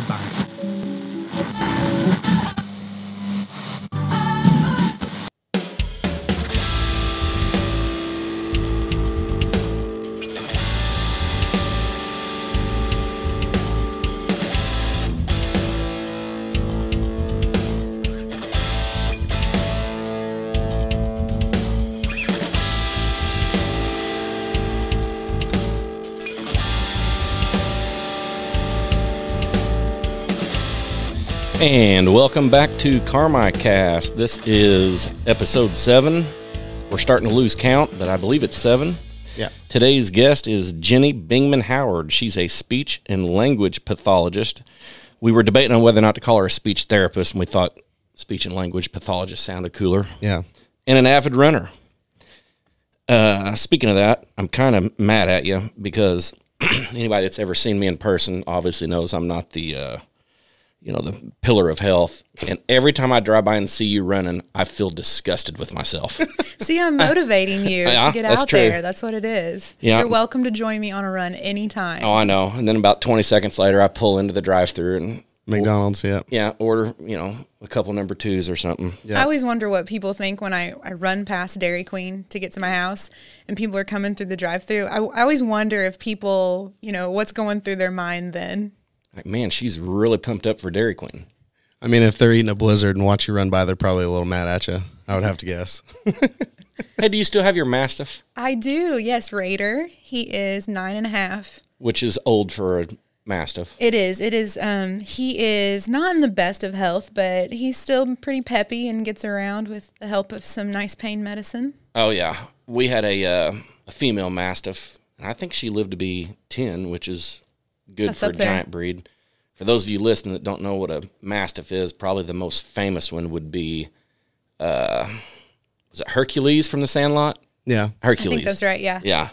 Goodbye. And welcome back to Carmicast. This is episode 7. We're starting to lose count, but I believe it's 7. Yeah. Today's guest is Jenny Bingman Howard. She's a speech and language pathologist. We were debating on whether or not to call her a speech therapist, and we thought speech and language pathologist sounded cooler. Yeah. And an avid runner. Speaking of that, I'm kind of mad at you because anybody that's ever seen me in person obviously knows I'm not the pillar of health. And every time I drive by and see you running, I feel disgusted with myself. See, I'm motivating you to get out true. there. That's what it is. Yeah. You're welcome to join me on a run anytime. Oh, I know. And then about 20 seconds later, I pull into the drive-thru and McDonald's, order, a couple number 2s or something. Yeah. I always wonder what people think when I run past Dairy Queen to get to my house and people are coming through the drive-thru. I always wonder if people, what's going through their mind then. Like, man, she's really pumped up for Dairy Queen. I mean, if they're eating a Blizzard and watch you run by, they're probably a little mad at you. I would have to guess. Hey, do you still have your Mastiff? I do. Yes, Raider. He is 9.5. Which is old for a Mastiff. It is. It is. He is not in the best of health, but he's still pretty peppy and gets around with the help of some nice pain medicine. Oh, yeah. We had a female Mastiff, and I think she lived to be 10, which is good That's for a up there. giant breed. For those of you listening that don't know what a Mastiff is, probably the most famous one would be, was it Hercules from The Sandlot? Yeah. Hercules. I think that's right, yeah. Yeah.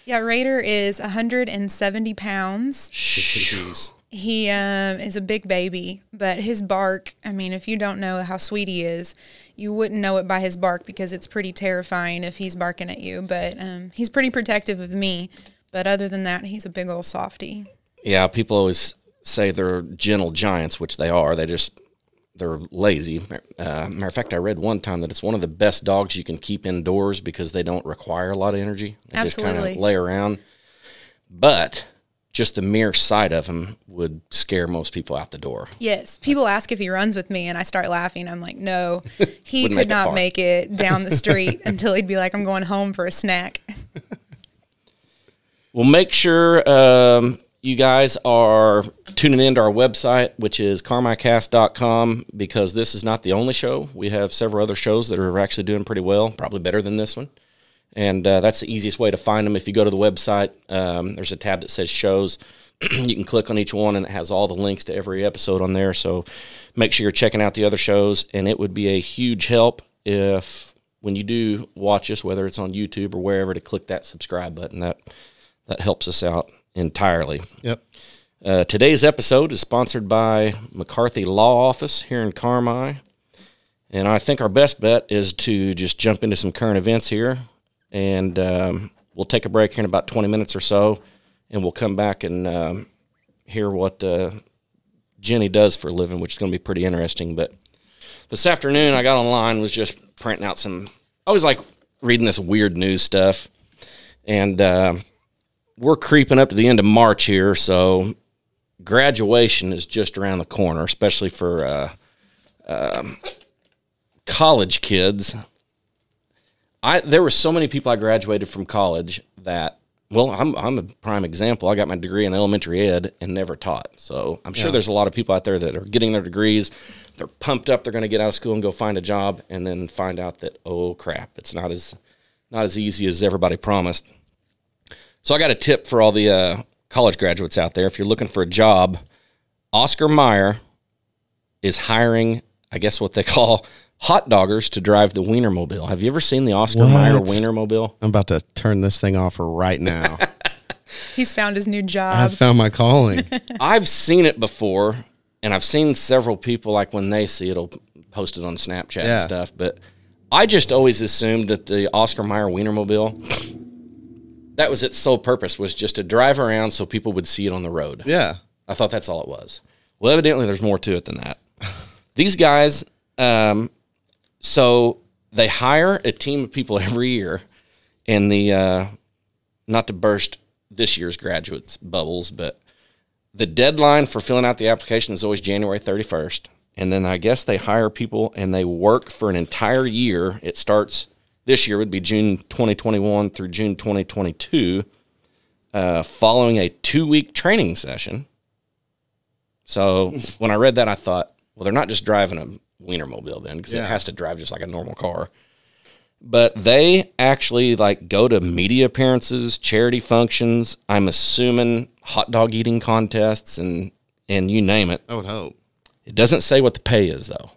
Yeah, Raider is 170 pounds. Jeez. He is a big baby, but his bark, I mean, if you don't know how sweet he is, you wouldn't know it by his bark because it's pretty terrifying if he's barking at you. But he's pretty protective of me. But other than that, he's a big old softie. Yeah, people always say they're gentle giants, which they are. They're lazy. Matter of fact, I read one time that it's one of the best dogs you can keep indoors because they don't require a lot of energy. They Absolutely. just kind of lay around. But just the mere sight of him would scare most people out the door. Yes. People ask if he runs with me, and I start laughing. I'm like, no, he Wouldn't could make it not far. make it down the street until he'd be like, I'm going home for a snack. Well, make sure you guys are tuning into our website, which is carmicast.com, because this is not the only show. We have several other shows that are actually doing pretty well, probably better than this one. And that's the easiest way to find them. If you go to the website, there's a tab that says shows. You can click on each one, and it has all the links to every episode on there. So make sure you're checking out the other shows, and it would be a huge help if, when you do watch us, whether it's on YouTube or wherever, to click that subscribe button. That helps us out entirely. Yep. Today's episode is sponsored by Mccarthy Law Office here in Carmi. And I think our best bet is to just jump into some current events here. And we'll take a break here in about 20 minutes or so. And we'll come back and hear what Jenny does for a living, which is going to be pretty interesting. But this afternoon I got online, was just printing out I always like reading this weird news stuff. And we're creeping up to the end of March here, so graduation is just around the corner, especially for college kids. There were so many people I graduated from college that, well, I'm a prime example. I got my degree in elementary ed and never taught. So I'm sure there's a lot of people out there that are getting their degrees. They're pumped up. They're going to get out of school and go find a job, and then find out that, oh crap, it's not as easy as everybody promised. So I got a tip for all the college graduates out there. If you're looking for a job, Oscar Mayer is hiring, I guess what they call hot doggers to drive the Wienermobile. Have you ever seen the Oscar Mayer Wienermobile? I'm about to turn this thing off right now. He's found his new job. I've found my calling. I've seen it before, and I've seen several people, like when they see it, will post it on Snapchat and stuff. But I just always assumed that the Oscar Mayer Wienermobile, that was its sole purpose, was just to drive around so people would see it on the road. Yeah. I thought that's all it was. Well, evidently there's more to it than that. These guys, so they hire a team of people every year, and not to burst this year's graduates' bubbles, but the deadline for filling out the application is always January 31st. And then I guess they hire people and they work for an entire year. It starts this year would be June 2021 through June 2022, following a 2-week training session. So when I read that, I thought, well, they're not just driving a Wienermobile then, because it has to drive just like a normal car. But they actually like go to media appearances, charity functions. I'm assuming hot dog eating contests and you name it. I would hope. It doesn't say what the pay is though.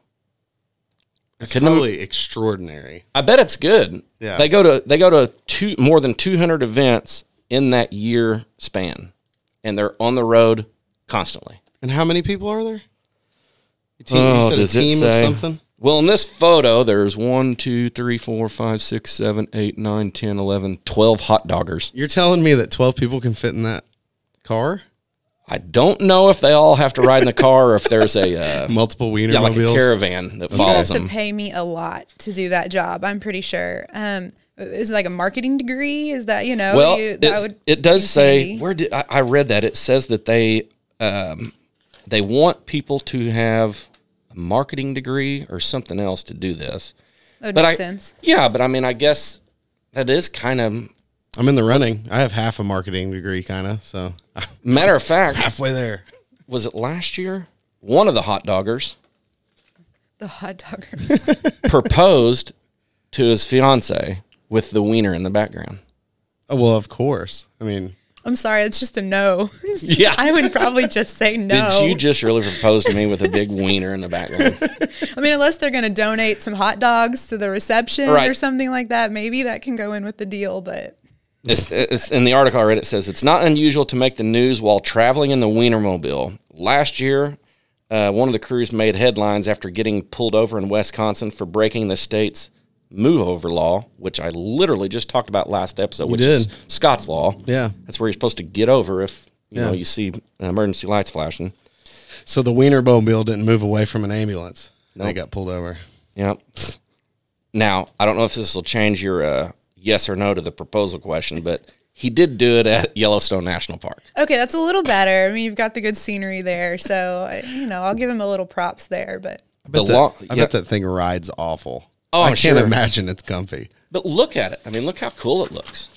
It's probably extraordinary. I bet it's good. Yeah. They go to more than 200 events in that year span, and they're on the road constantly. And how many people are there? You said does a it team say? of something? Well, in this photo, there's 1, 2, 3, 4, 5, 6, 7, 8, 9, 10, 11, 12 hot doggers. You're telling me that 12 people can fit in that car? I don't know if they all have to ride in the car or if there's a multiple Wienermobiles. like a caravan that follows them. You have to pay me a lot to do that job, I'm pretty sure. Is it like a marketing degree? Is that, Well, it does say, handy. I read that. It says that they want people to have a marketing degree or something else to do this. That would make sense. Yeah, but I mean, I guess that is kind of... I'm in the running. I have half a marketing degree, kind of, so... Matter of fact... halfway there. Was it last year? One of the hot doggers... The hot doggers. proposed to his fiance with the wiener in the background. Oh, well, of course. I mean... I'm sorry, it's just a no. Yeah. I would probably just say no. Did you just really propose to me with a big wiener in the background? I mean, unless they're going to donate some hot dogs to the reception or something like that, maybe that can go in with the deal, but... It's in the article I read, it says, it's not unusual to make the news while traveling in the Wienermobile. Last year, one of the crews made headlines after getting pulled over in Wisconsin for breaking the state's move-over law, which I literally just talked about last episode, which is Scott's law. Yeah. That's where you're supposed to get over if you see emergency lights flashing. So the Wienermobile didn't move away from an ambulance. Nope. They got pulled over. Yep. Now, I don't know if this will change your yes or no to the proposal question, but he did do it at Yellowstone National Park. Okay, that's a little better. I mean, you've got the good scenery there, so, I'll give him a little props there, but... I bet that thing rides awful. Oh, I can't imagine it's comfy. But look at it. I mean, look how cool it looks.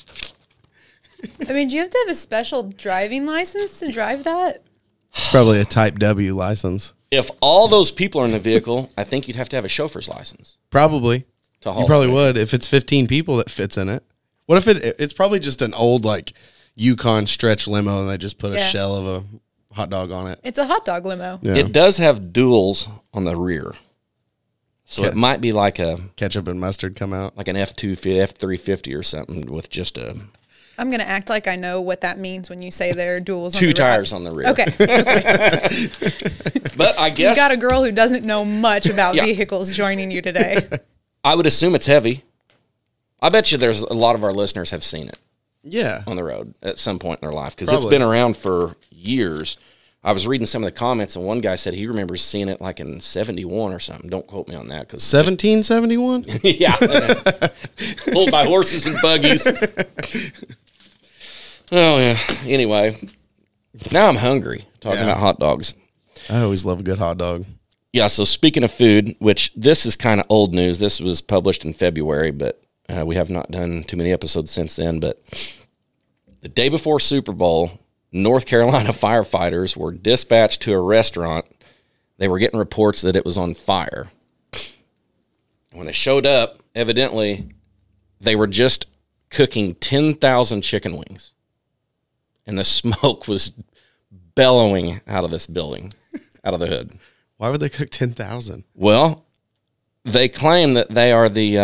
I mean, do you have to have a special driving license to drive that? It's probably a Type W license. If all those people are in the vehicle, I think you'd have to have a chauffeur's license. Probably. To haul You probably it. would if it's 15 people that fits in it. What if it's probably just an old, like, Yukon stretch limo and they just put a shell of a hot dog on it? It's a hot dog limo. Yeah. It does have duals on the rear. So it might be like a Ketchup and mustard come out. like an F350 or something with just I'm going to act like I know what that means when you say there are duals two on the tires on the rear. Okay. But I guess You got a girl who doesn't know much about vehicles joining you today. I would assume it's heavy. I bet you there's a lot of our listeners have seen it Yeah. on the road at some point in their life because it's been around for years. I was reading some of the comments, and one guy said he remembers seeing it like in 71 or something. Don't quote me on that. 1771? Yeah. Pulled by horses and buggies. Oh, yeah. Anyway, now I'm hungry talking about hot dogs. I always love a good hot dog. Yeah, so speaking of food, which this is kind of old news. This was published in February, but we have not done too many episodes since then. But the day before Super Bowl, North Carolina firefighters were dispatched to a restaurant. They were getting reports that it was on fire. When they showed up, evidently, they were just cooking 10,000 chicken wings. And the smoke was bellowing out of this building, out of the hood. Why would they cook 10,000? Well, they claim that they are the,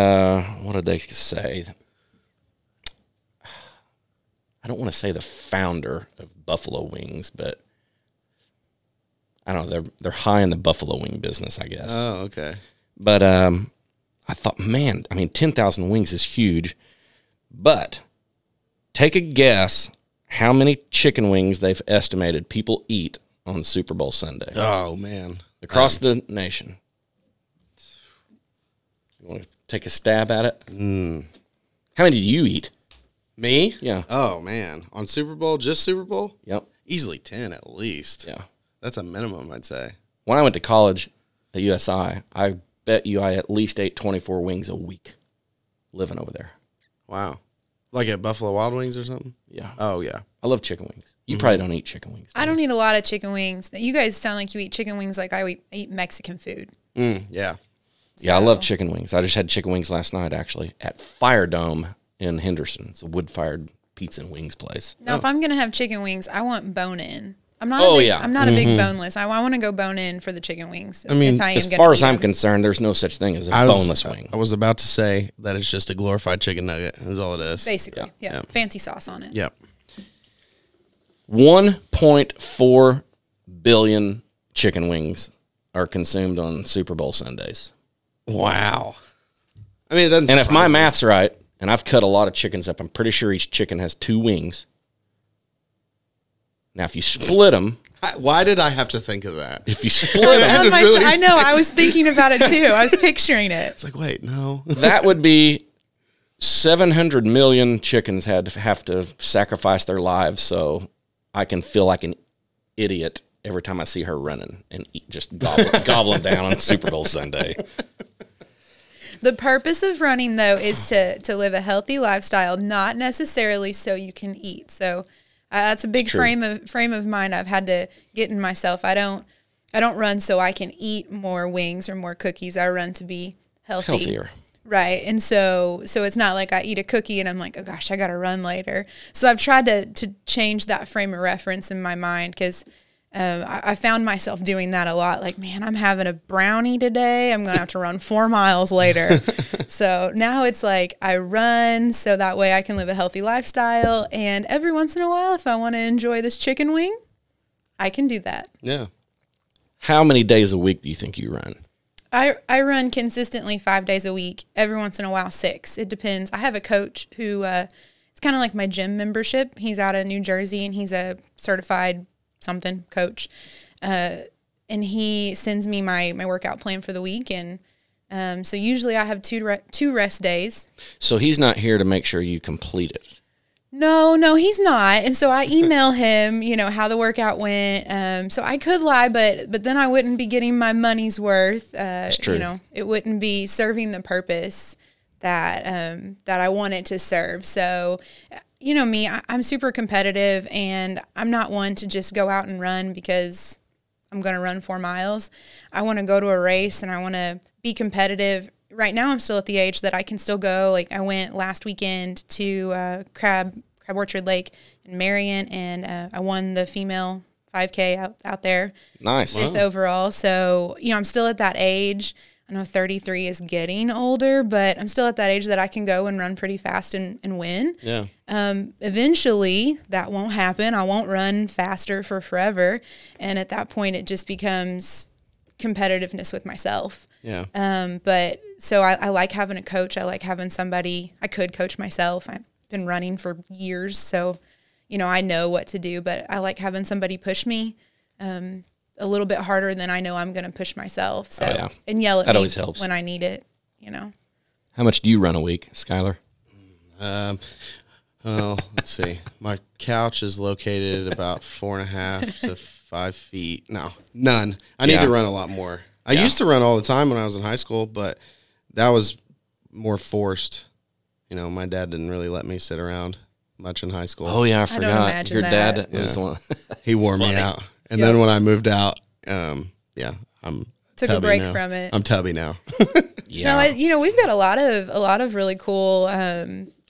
what did they say? I don't want to say the founder of Buffalo Wings, but I don't know. They're high in the buffalo wing business, I guess. Oh, okay. But I thought, man, I mean, 10,000 wings is huge. But take a guess how many chicken wings they've estimated people eat on Super Bowl Sunday. Oh, man. Across the nation. You want to take a stab at it? How many do you eat? Me? Yeah. Oh, man. On Super Bowl, just Super Bowl? Yep. Easily 10 at least. Yeah. That's a minimum, I'd say. When I went to college at USI, I bet you I at least ate 24 wings a week living over there. Wow. Like at Buffalo Wild Wings or something? Yeah. Oh, yeah. I love chicken wings. You probably don't eat chicken wings. I don't eat a lot of chicken wings. You guys sound like you eat chicken wings like I eat Mexican food. Yeah. Yeah, I love chicken wings. I just had chicken wings last night, actually, at Fire Dome in Henderson. It's a wood-fired pizza and wings place. Now, if I'm going to have chicken wings, I want bone-in. I'm not I'm not a big boneless. I want to go bone-in for the chicken wings. I mean, as far as I'm concerned, there's no such thing as a boneless wing. I was about to say that it's just a glorified chicken nugget is all it is. Basically, yeah. Fancy sauce on it. Yep. 1.4 billion chicken wings are consumed on Super Bowl Sundays. Wow. I mean, it doesn't. And if my math's right, and I've cut a lot of chickens up, I'm pretty sure each chicken has 2 wings. Now, if you split them... Why did I have to think of that? If you split them... I know. I was thinking about it, too. I was picturing it. It's like, wait, no. That would be 700 million chickens have to sacrifice their lives so I can feel like an idiot every time I see her running and just gobbling down on Super Bowl Sunday. The purpose of running, though, is to live a healthy lifestyle, not necessarily so you can eat. So that's a big frame of mind I've had to get in myself. I don't run so I can eat more wings or more cookies. I run to be Healthier. Right. And so it's not like I eat a cookie and I'm like, oh gosh, I got to run later. So I've tried to change that frame of reference in my mind because I found myself doing that a lot. Like, man, I'm having a brownie today. I'm going to have to run 4 miles later. So now it's like I run so that way I can live a healthy lifestyle. And every once in a while, if I want to enjoy this chicken wing, I can do that. Yeah. How many days a week do you think you run? I run consistently 5 days a week. Every once in a while, 6. It depends. I have a coach who it's kind of like my gym membership. He's out of New Jersey, and he's a certified something coach. And he sends me my workout plan for the week. And so usually I have two rest days. So he's not here to make sure you complete it. No, he's not. And so I email him, how the workout went. So I could lie, but then I wouldn't be getting my money's worth. That's true. It wouldn't be serving the purpose that I want it to serve. So, me, I'm super competitive, and I'm not one to just go out and run because I'm going to run 4 miles. I want to go to a race, and I want to be competitive. Right now, I'm still at the age that I can still go. Like, I went last weekend to Crab Orchard Lake in Marion, and I won the female 5K out there. Nice. 5th overall. So, I'm still at that age. I know 33 is getting older, but I'm still at that age that I can go and run pretty fast and win. Yeah. Eventually, that won't happen. I won't run faster for forever. And at that point, it just becomes competitiveness with myself. Yeah. But so I like having a coach. I like having somebody. I could coach myself. I've been running for years, so I know what to do. But I like having somebody push me a little bit harder than I know I'm going to push myself. So and yell at that me always helps when I need it. How much do you run a week, Skylar? Well, let's see. My couch is located about 4.5 to 5 feet. No, none. I need to run a lot more. I used to run all the time when I was in high school, but that was more forced. My dad didn't really let me sit around much in high school. Oh, yeah, I forgot. don't imagine Your that. dad was the one. He wore me out. And then when I moved out, I'm Took tubby a break now. from it. I'm tubby now. Yeah. No, we've got a lot of really cool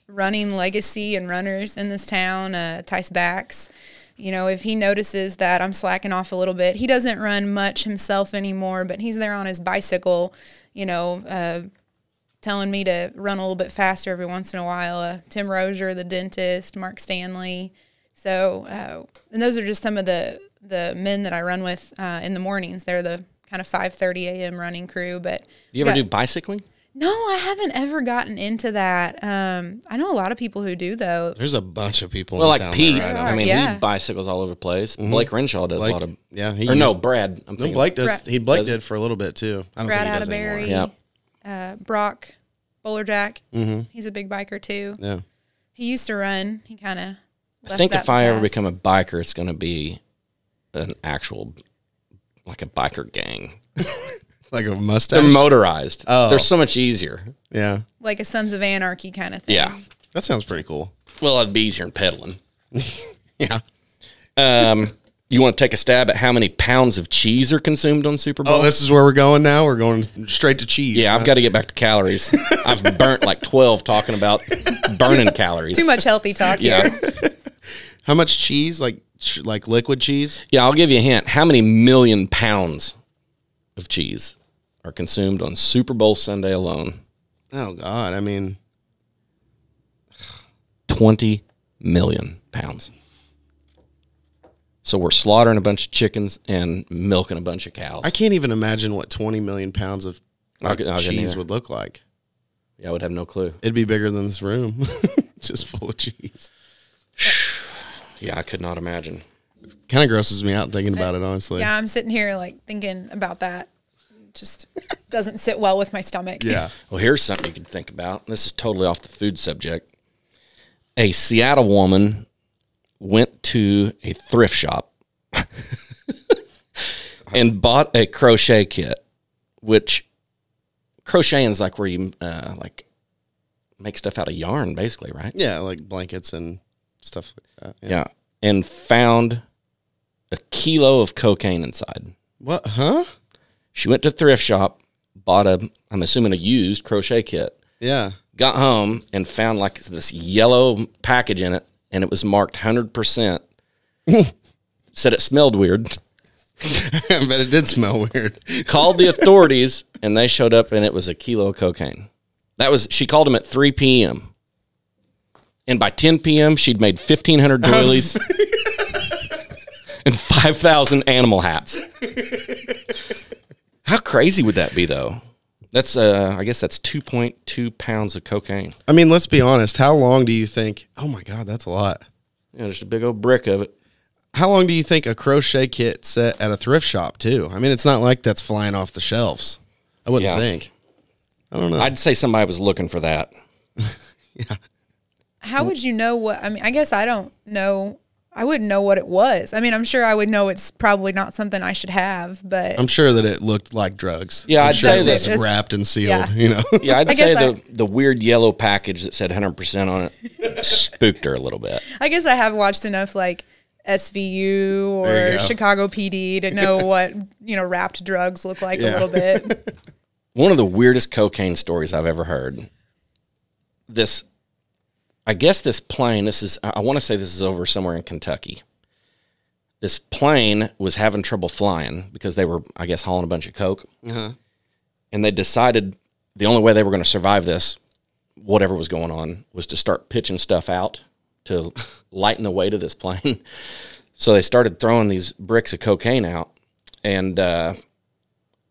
running legacy and runners in this town. Tice Backs, if he notices that I'm slacking off a little bit, he doesn't run much himself anymore, but he's there on his bicycle, telling me to run a little bit faster every once in a while. Tim Rozier, the dentist, Mark Stanley. So, and those are just some of the men that I run with in the mornings. They're the kind of 5:30 a.m. running crew. But you ever do bicycling? No, I haven't ever gotten into that. I know a lot of people who do, though. There's a bunch of people Well, in like town Pete, that ride 'em. I mean, Yeah. he bicycles all over the place. Blake Renshaw does a lot of. Yeah, Brad. I'm No, thinking. Blake does. Brad- Blake did for a little bit too. I don't Brad think he does anymore. Atterbury, Yeah. Brock, Bowler Jack. He's a big biker, too. Yeah. He used to run. He kind of I think if I ever become a biker, it's going to be an actual, like a biker gang. Like a mustache. They're motorized. Oh. They're so much easier. Yeah. like a Sons of Anarchy kind of thing. Yeah. That sounds pretty cool. Well, it'd be easier than pedaling. Yeah. You want to take a stab at how many pounds of cheese are consumed on Super Bowl? Oh, this is where we're going now? We're going straight to cheese. Yeah, I've got to get back to calories. I've burnt like 12 talking about burning calories. Too much healthy talk Yeah. here. How much cheese? Like liquid cheese? Yeah, I'll give you a hint. How many million pounds of cheese are consumed on Super Bowl Sunday alone? Oh, God. I mean, 20 million pounds. So we're slaughtering a bunch of chickens and milking a bunch of cows. I can't even imagine what 20 million pounds of cheese would look like. Yeah, I would have no clue. It'd be bigger than this room. Just full of cheese. Yeah, I could not imagine. Kind of grosses me out thinking about it, honestly. Yeah, I'm sitting here like thinking about that. Just doesn't sit well with my stomach. Yeah. Well, here's something you can think about. This is totally off the food subject. A Seattle woman went to a thrift shop and bought a crochet kit, which crocheting is like where you like make stuff out of yarn, basically, right? Yeah, like blankets and stuff like that. Yeah. And found a kilo of cocaine inside. What? Huh? She went to a thrift shop, bought I'm assuming a used crochet kit, Yeah. got home and found like this yellow package in it, and it was marked 100%. Said it smelled weird. I bet it did smell weird. Called the authorities, and they showed up, and it was a kilo of cocaine. She called them at 3 p.m. And by 10 p.m., she'd made 1,500 doilies and 5,000 animal hats. How crazy would that be, though? That's, I guess that's 2.2 pounds of cocaine. I mean, let's be honest. How long do you think? Oh, my God, that's a lot. Yeah, just a big old brick of it. How long do you think a crochet kit set at a thrift shop, too? I mean, it's not like that's flying off the shelves. I wouldn't think. I don't know. I'd say somebody was looking for that. Yeah. How would you know what? I mean, I guess I don't know. I wouldn't know what it was. I mean, I'm sure I would know it's probably not something I should have, but I'm sure that it looked like drugs. Yeah, I'm I'd sure say it was this- wrapped and sealed, Yeah. you know? Yeah, I'd I say guess the weird yellow package that said 100% on it spooked her a little bit. I guess I have watched enough like SVU There you or go. Chicago PD to know what, wrapped drugs look like a little bit. One of the weirdest cocaine stories I've ever heard. I guess this plane, I want to say this is over somewhere in Kentucky. This plane was having trouble flying because they were, I guess, hauling a bunch of coke. Uh-huh. And they decided the only way they were going to survive this, whatever was going on, was to start pitching stuff out to lighten the weight of this plane. So they started throwing these bricks of cocaine out. And I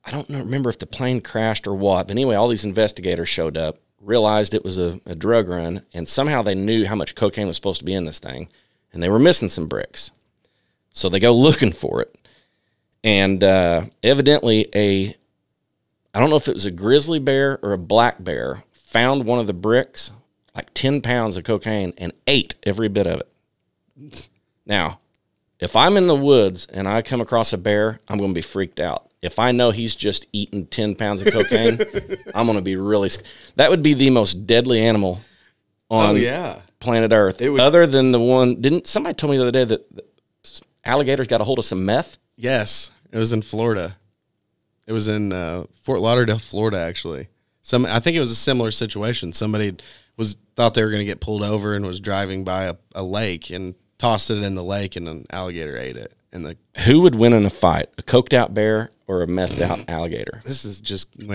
don't remember if the plane crashed or what. But anyway, all these investigators showed up, realized it was a drug run, and somehow they knew how much cocaine was supposed to be in this thing. And they were missing some bricks. So they go looking for it. And evidently I don't know if it was a grizzly bear or a black bear, found one of the bricks, like 10 pounds of cocaine, and ate every bit of it. Now, if I'm in the woods and I come across a bear, I'm going to be freaked out. If I know he's just eaten 10 pounds of cocaine, I'm going to be really that would be the most deadly animal on planet Earth. Other than the one, didn't somebody told me the other day that alligators got a hold of some meth? Yes. It was in Florida. It was in Fort Lauderdale, Florida, actually. I think it was a similar situation. Somebody thought they were going to get pulled over and was driving by a lake and tossed it in the lake, and an alligator ate it. Who would win in a fight, a coked out bear or a methed out alligator? This is we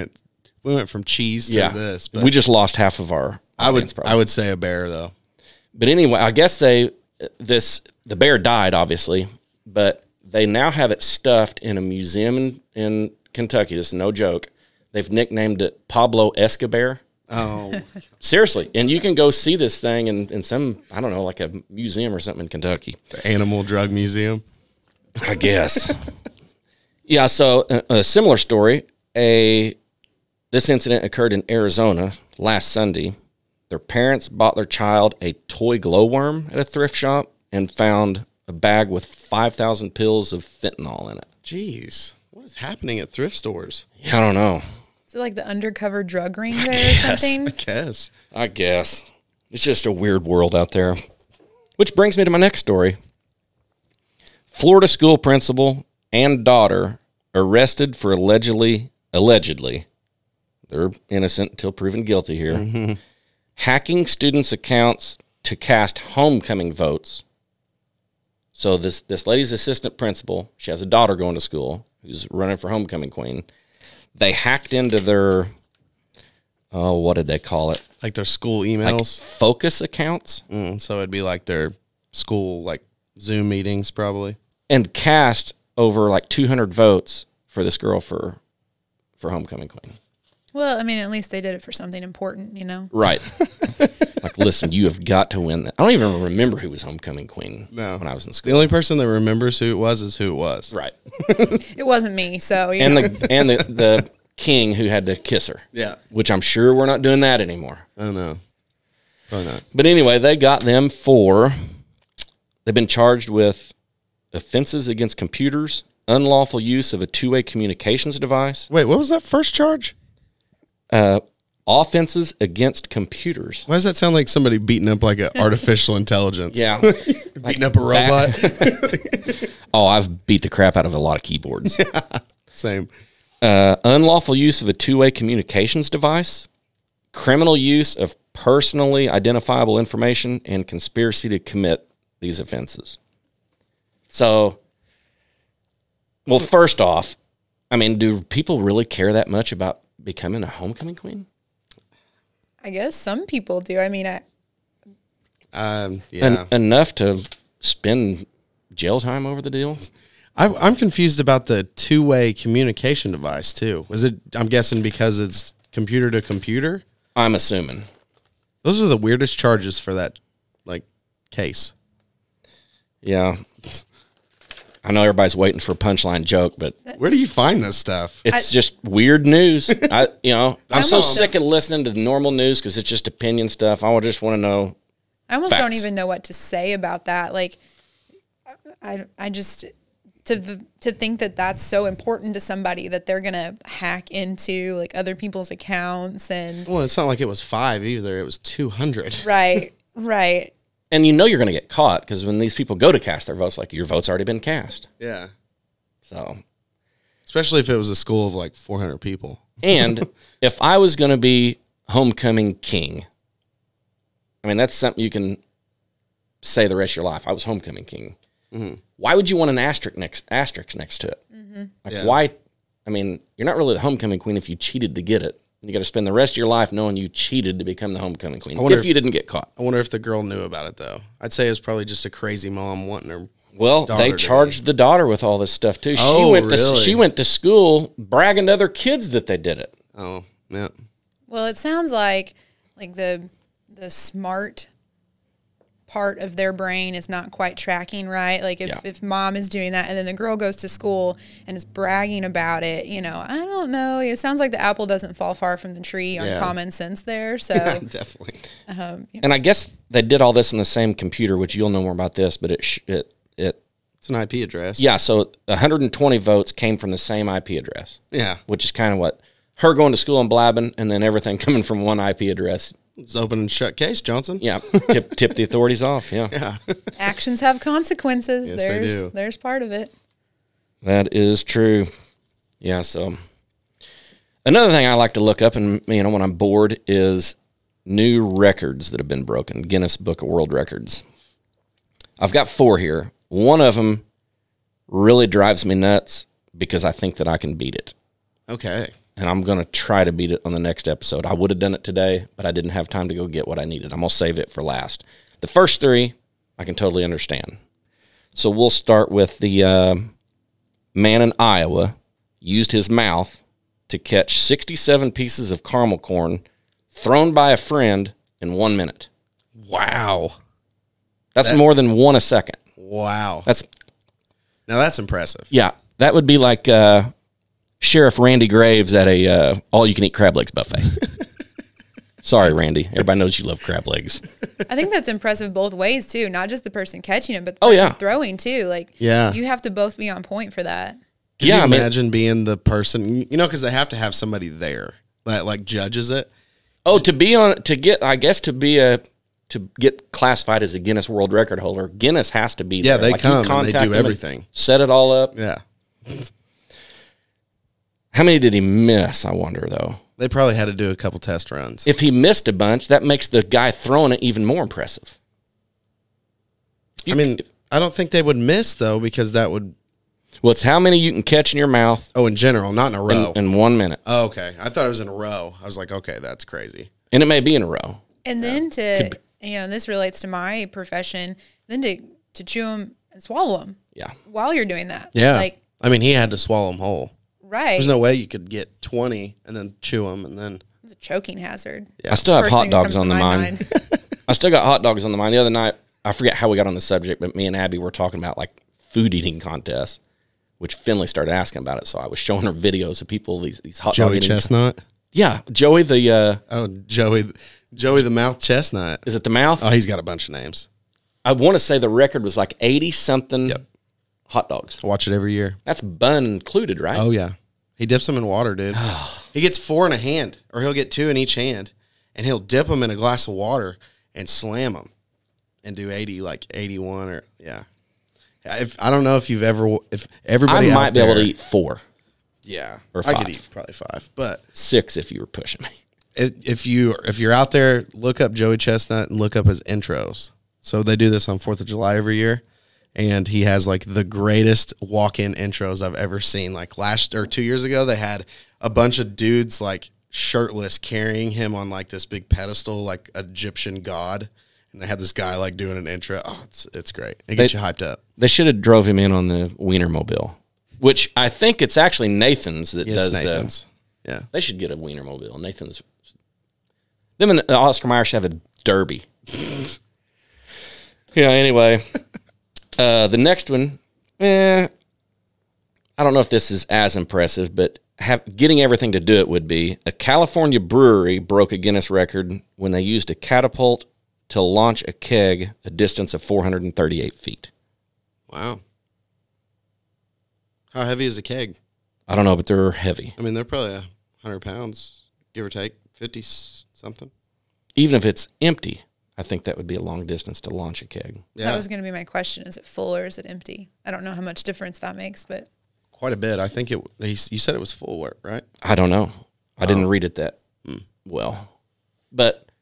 went from cheese to this. But we just lost half of our audience, I would say a bear, though. But anyway, I guess the bear died, obviously, but they now have it stuffed in a museum in Kentucky. This is no joke. They've nicknamed it Pablo Escobar. Oh, Seriously. And you can go see this thing in some, I don't know, like a museum or something in Kentucky. the Animal Drug Museum. I guess. Yeah, so a similar story. This incident occurred in Arizona last Sunday. Their parents bought their child a toy glowworm at a thrift shop and found a bag with 5,000 pills of fentanyl in it. Jeez, what is happening at thrift stores? Yeah, I don't know. Is it like the undercover drug ring there or something? I guess. It's just a weird world out there. Which brings me to my next story. Florida school principal and daughter arrested for allegedly, they're innocent until proven guilty here, hacking students' accounts to cast homecoming votes. So this lady's assistant principal, she has a daughter going to school who's running for homecoming queen. They hacked into their, what did they call it? Like their school emails? Like focus accounts. So it'd be like their school, like Zoom meetings probably. And cast over like 200 votes for this girl for homecoming queen. Well, I mean, at least they did it for something important, you know? Right. Like, listen, you have got to win that. I don't even remember who was homecoming queen when I was in school. The only person that remembers who it was is who it was. Right. It wasn't me, so you and know. the king who had to kiss her. Yeah. Which I'm sure we're not doing that anymore. Oh, no. Probably not. But anyway, they got them they've been charged with offenses against computers, unlawful use of a two-way communications device. Wait, what was that first charge? Offenses against computers. Why does that sound like somebody beating up like an artificial intelligence? Yeah. Beating up a robot? Oh, I've beat the crap out of a lot of keyboards. Yeah, same. Unlawful use of a two-way communications device, criminal use of personally identifiable information, and conspiracy to commit these offenses. So, well, first off, I mean, do people really care that much about becoming a homecoming queen? I guess some people do. I mean, Yeah. Enough to spend jail time over the deal? I'm confused about the two-way communication device, too. Was it, I'm guessing because it's computer to computer? I'm assuming. Those are the weirdest charges for that, like, case. Yeah. I know everybody's waiting for a punchline joke, but Where do you find this stuff? it's just weird news. I'm so sick of listening to the normal news because it's just opinion stuff. I just want to know. I almost facts. don't even know what to say about that. Like, I just to think that that's so important to somebody that they're gonna hack into like other people's accounts and. Well, it's not like it was 5 either. It was 200. Right. Right. And you know you're going to get caught because when these people go to cast their votes, like your vote's already been cast. Yeah. So, Especially if it was a school of like 400 people. and if I was going to be homecoming king, I mean, that's something you can say the rest of your life. I was homecoming king. Mm-hmm. Why would you want an asterisk next to it? Mm-hmm. Like, why? I mean, you're not really the homecoming queen if you cheated to get it. You got to spend the rest of your life knowing you cheated to become the homecoming queen if you didn't get caught. I wonder if the girl knew about it, though. I'd say it was probably just a crazy mom wanting her. Well, they charged the daughter with all this stuff, too. Really? She went to school bragging to other kids that they did it. Oh, yeah. Well, it sounds like the smart part of their brain is not quite tracking right. Like if mom is doing that and then the girl goes to school and is bragging about it, you know, I don't know. It sounds like the apple doesn't fall far from the tree on common sense there. So Definitely. And I guess they did all this in the same computer, which you'll know more about this, but it's an IP address. Yeah, so 120 votes came from the same IP address. Yeah. Which is kind of what her going to school and blabbing and then everything coming from one IP address. It's open and shut case, Johnson. Yeah, tip the authorities off. Yeah. Actions have consequences. Yes, they do. There's part of it. That is true. Yeah. So another thing I like to look up, and when I'm bored, is new records that have been broken. Guinness Book of World Records. I've got 4 here. One of them really drives me nuts because I think that I can beat it. Okay. And I'm going to try to beat it on the next episode. I would have done it today, but I didn't have time to go get what I needed. I'm going to save it for last. The first 3, I can totally understand. So we'll start with the man in Iowa used his mouth to catch 67 pieces of caramel corn thrown by a friend in 1 minute. Wow. That's more than one a second. Wow. Now that's impressive. Yeah. That would be like Sheriff Randy Graves at a all-you-can-eat crab legs buffet. Sorry, Randy. Everybody knows you love crab legs. I think that's impressive both ways, too. Not just the person catching it, but the person throwing, too. Like, you have to both be on point for that. Could you imagine being the person, because they have to have somebody there that, like, judges it? Oh, to get classified as a Guinness World Record holder, Guinness has to be there. Yeah, they come and they do everything. Set it all up. Yeah. How many did he miss, I wonder, though? They probably had to do a couple test runs. If he missed a bunch, that makes the guy throwing it even more impressive. I don't think they would miss, though, because that would... Well, it's how many you can catch in your mouth. Oh, in general, not in a row. In 1 minute. Oh, okay. I thought it was in a row. I was like, okay, that's crazy. And it may be in a row. And then this relates to my profession, then to chew them and swallow them. Yeah. While you're doing that. Yeah. He had to swallow them whole. Right. There's no way you could get 20 and then chew them and then... It's a choking hazard. Yeah. I still have hot dogs on the mind. I still got hot dogs on the mind. The other night, I forget how we got on the subject, but me and Abby were talking about like food eating contests, which Finley started asking about it. So I was showing her videos of people, these hot dog Joey Chestnut? Yeah. Joey the... Joey the Mouth Chestnut. Is it the Mouth? Oh, he's got a bunch of names. I want to say the record was like 80-something hot dogs. I watch it every year. That's bun included, right? Oh, yeah. He dips them in water, dude. He gets 4 in a hand, or he'll get 2 in each hand, and he'll dip them in a glass of water and slam them and do 80, like 81 or, yeah. I don't know if everybody I might be able to eat 4. Yeah. Or 5. I could eat probably 5, but 6 if you were pushing me. If you're out there, look up Joey Chestnut and look up his intros. So they do this on 4th of July every year, and he has like the greatest walk-in intros I've ever seen. Like 2 years ago, they had a bunch of dudes like shirtless carrying him on like this big pedestal, like Egyptian god, and they had this guy like doing an intro. Oh, it's great. It gets you hyped up. They should have drove him in on the Wienermobile, which I think it's actually Nathan's that does Nathan's. Yeah, they should get a Wienermobile. Nathan's. Them and Oscar Mayer should have a derby. Yeah, anyway. The next one, I don't know if this is as impressive, but getting everything to do it would be. A California brewery broke a Guinness record when they used a catapult to launch a keg a distance of 438 feet. Wow. How heavy is a keg? I don't know, but they're heavy. I mean, they're probably 100 pounds, give or take, 50-something. Even if it's empty, I think that would be a long distance to launch a keg. Yeah. That was going to be my question. Is it full or is it empty? I don't know how much difference that makes, but... Quite a bit. I think you said it was full, right? I don't know. I didn't read it that well. But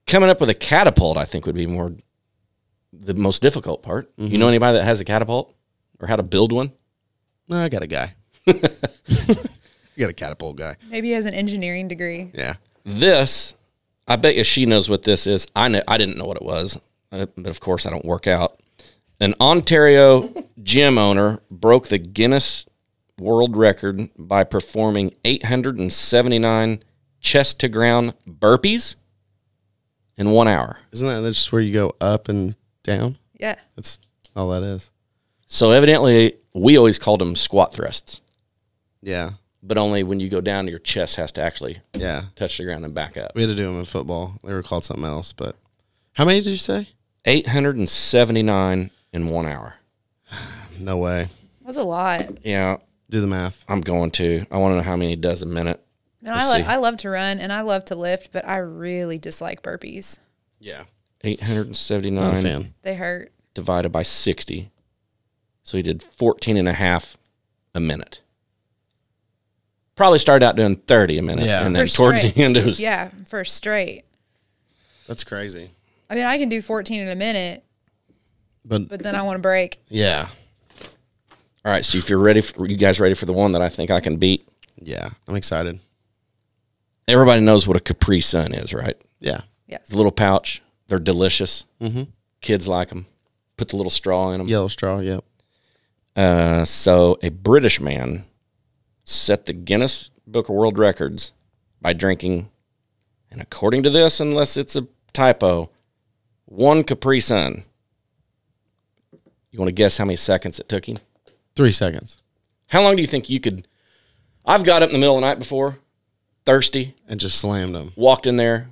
coming up with a catapult, I think, would be the most difficult part. Mm-hmm. You know anybody that has a catapult or how to build one? No, I got a guy. You got a catapult guy. Maybe he has an engineering degree. Yeah. This, I bet you she knows what this is. I didn't know what it was, but of course I don't work out. An Ontario gym owner broke the Guinness World Record by performing 879 chest-to-ground burpees in 1 hour. Isn't that just where you go up and down? Yeah. That's all that is. So evidently, we always called them squat thrusts. Yeah. But only when you go down, your chest has to actually touch the ground and back up. We had to do them in football. They were called something else. But how many did you say? 879 in 1 hour. No way. That's a lot. Yeah. Do the math. I'm going to. I want to know how many he does a minute. No, I love to run and I love to lift, but I really dislike burpees. Yeah. 879. Not a fan. They hurt. Divided by 60. So he did 14 and a half a minute. Probably started out doing 30 a minute. Yeah. And then towards the end it was... Yeah, for straight. That's crazy. I mean, I can do 14 in a minute, but then I want to break. Yeah. All right, so if you're ready, you guys ready for the one that I think I can beat? Yeah, I'm excited. Everybody knows what a Capri Sun is, right? Yeah. Yes. The little pouch. They're delicious. Mm-hmm. Kids like them. Put the little straw in them. Yellow straw, yep. So a British man set the Guinness Book of World Records by drinking, and according to this, unless it's a typo, 1 Capri Sun. You want to guess how many seconds it took him? 3 seconds. How long do you think you could... I've got up in the middle of the night before, thirsty. And just slammed them. Walked in there,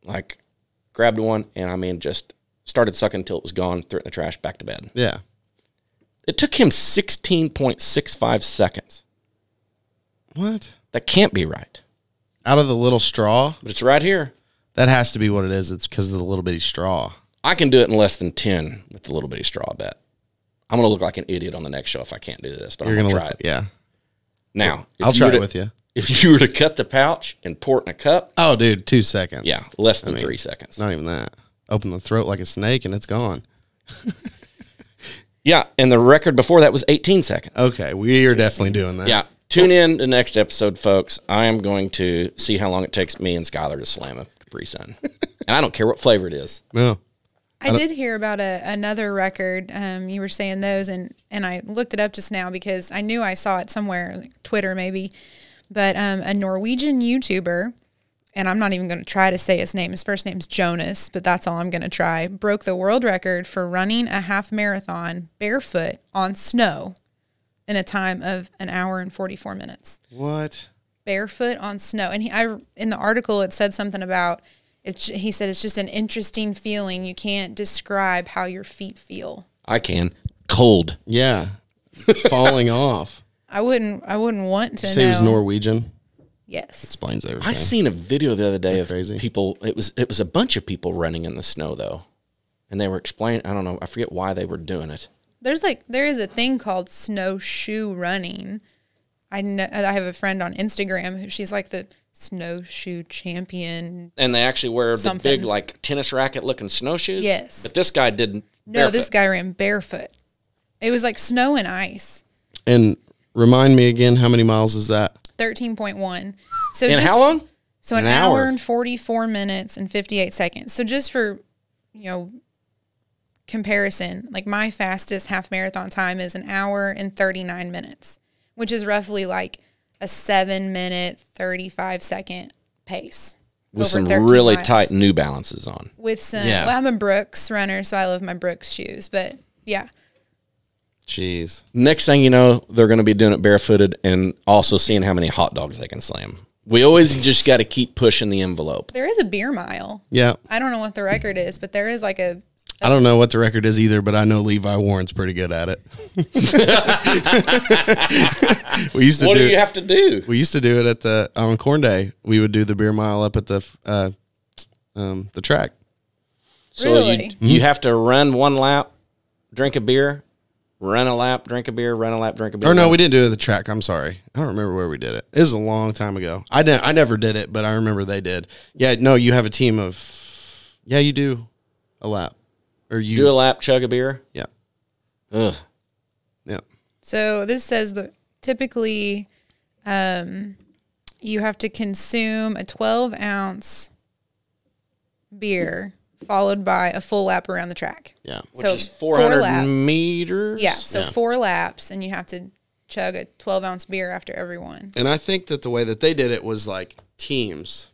like, grabbed one, and I mean, just started sucking until it was gone, threw it in the trash, back to bed. Yeah. It took him 16.65 seconds. What? That can't be right. Out of the little straw? But it's right here. That has to be what it is. It's because of the little bitty straw. I can do it in less than 10 with the little bitty straw, I bet. I'm going to look like an idiot on the next show if I can't do this, but I'm going to try it. Yeah. Now, I'll try it with you. If you were to cut the pouch and pour it in a cup. Oh, dude, 2 seconds. Yeah, less than 3 seconds. Not even that. Open the throat like a snake and it's gone. Yeah, and the record before that was 18 seconds. Okay, we are definitely doing that. Yeah, tune in to next episode, folks. I am going to see how long it takes me and Skylar to slam a Capri Sun. And I don't care what flavor it is. No. I did hear about another record. You were saying those, and I looked it up just now because I knew I saw it somewhere, like Twitter maybe. But a Norwegian YouTuber, and I'm not even going to try to say his name. His first name's Jonas, but that's all I'm going to try. Broke the world record for running a half marathon barefoot on snow in a time of 1 hour and 44 minutes. What? Barefoot on snow. And in the article, it said something about, he said it's just an interesting feeling. You can't describe how your feet feel. I can. Cold. Yeah. Falling off. I wouldn't want to know. Say he was Norwegian. Yes. Explains everything. I seen a video the other day of crazy. people. It was a bunch of people running in the snow though, and they were explaining. I don't know. I forget why they were doing it. There is a thing called snowshoe running. I have a friend on Instagram who she's like the snowshoe champion. And they actually wear something. the big like tennis racket looking snowshoes. Yes. But this guy didn't. No, barefoot. this guy ran barefoot. It was like snow and ice. And remind me again, how many miles is that? 13.1. So in how long? So an hour and 44 minutes and 58 seconds. So just for, comparison, like my fastest half marathon time is 1 hour and 39 minutes, which is roughly like a 7-minute, 35-second pace. With some really miles. tight New Balances on. With some, Yeah. well, I'm a Brooks runner, so I love my Brooks shoes, but yeah. Jeez. Next thing you know, they're going to be doing it barefooted and also seeing how many hot dogs they can slam. We always just got to keep pushing the envelope. There is a beer mile. Yeah. I don't know what the record is, but there is like a I don't know what the record is either, but I know Levi Warren's pretty good at it. We used to What do you have to do? We used to do it at on Corn Day. We would do the beer mile up at the track. So Really? you have to run one lap, drink a beer, run a lap, drink a beer, run a lap, drink a beer. Or no, we didn't do it at the track. I'm sorry. I don't remember where we did it. It was a long time ago. I never did it, but I remember they did. Yeah, no, you have a team of, yeah, you do a lap. Or you do a lap, chug a beer. Yeah. Ugh. Yeah. So this says that typically you have to consume a 12-ounce beer followed by a full lap around the track. Yeah. Which is 400 meters. Yeah, so 4 laps, and you have to chug a 12-ounce beer after every one. And I think that the way that they did it was like teams.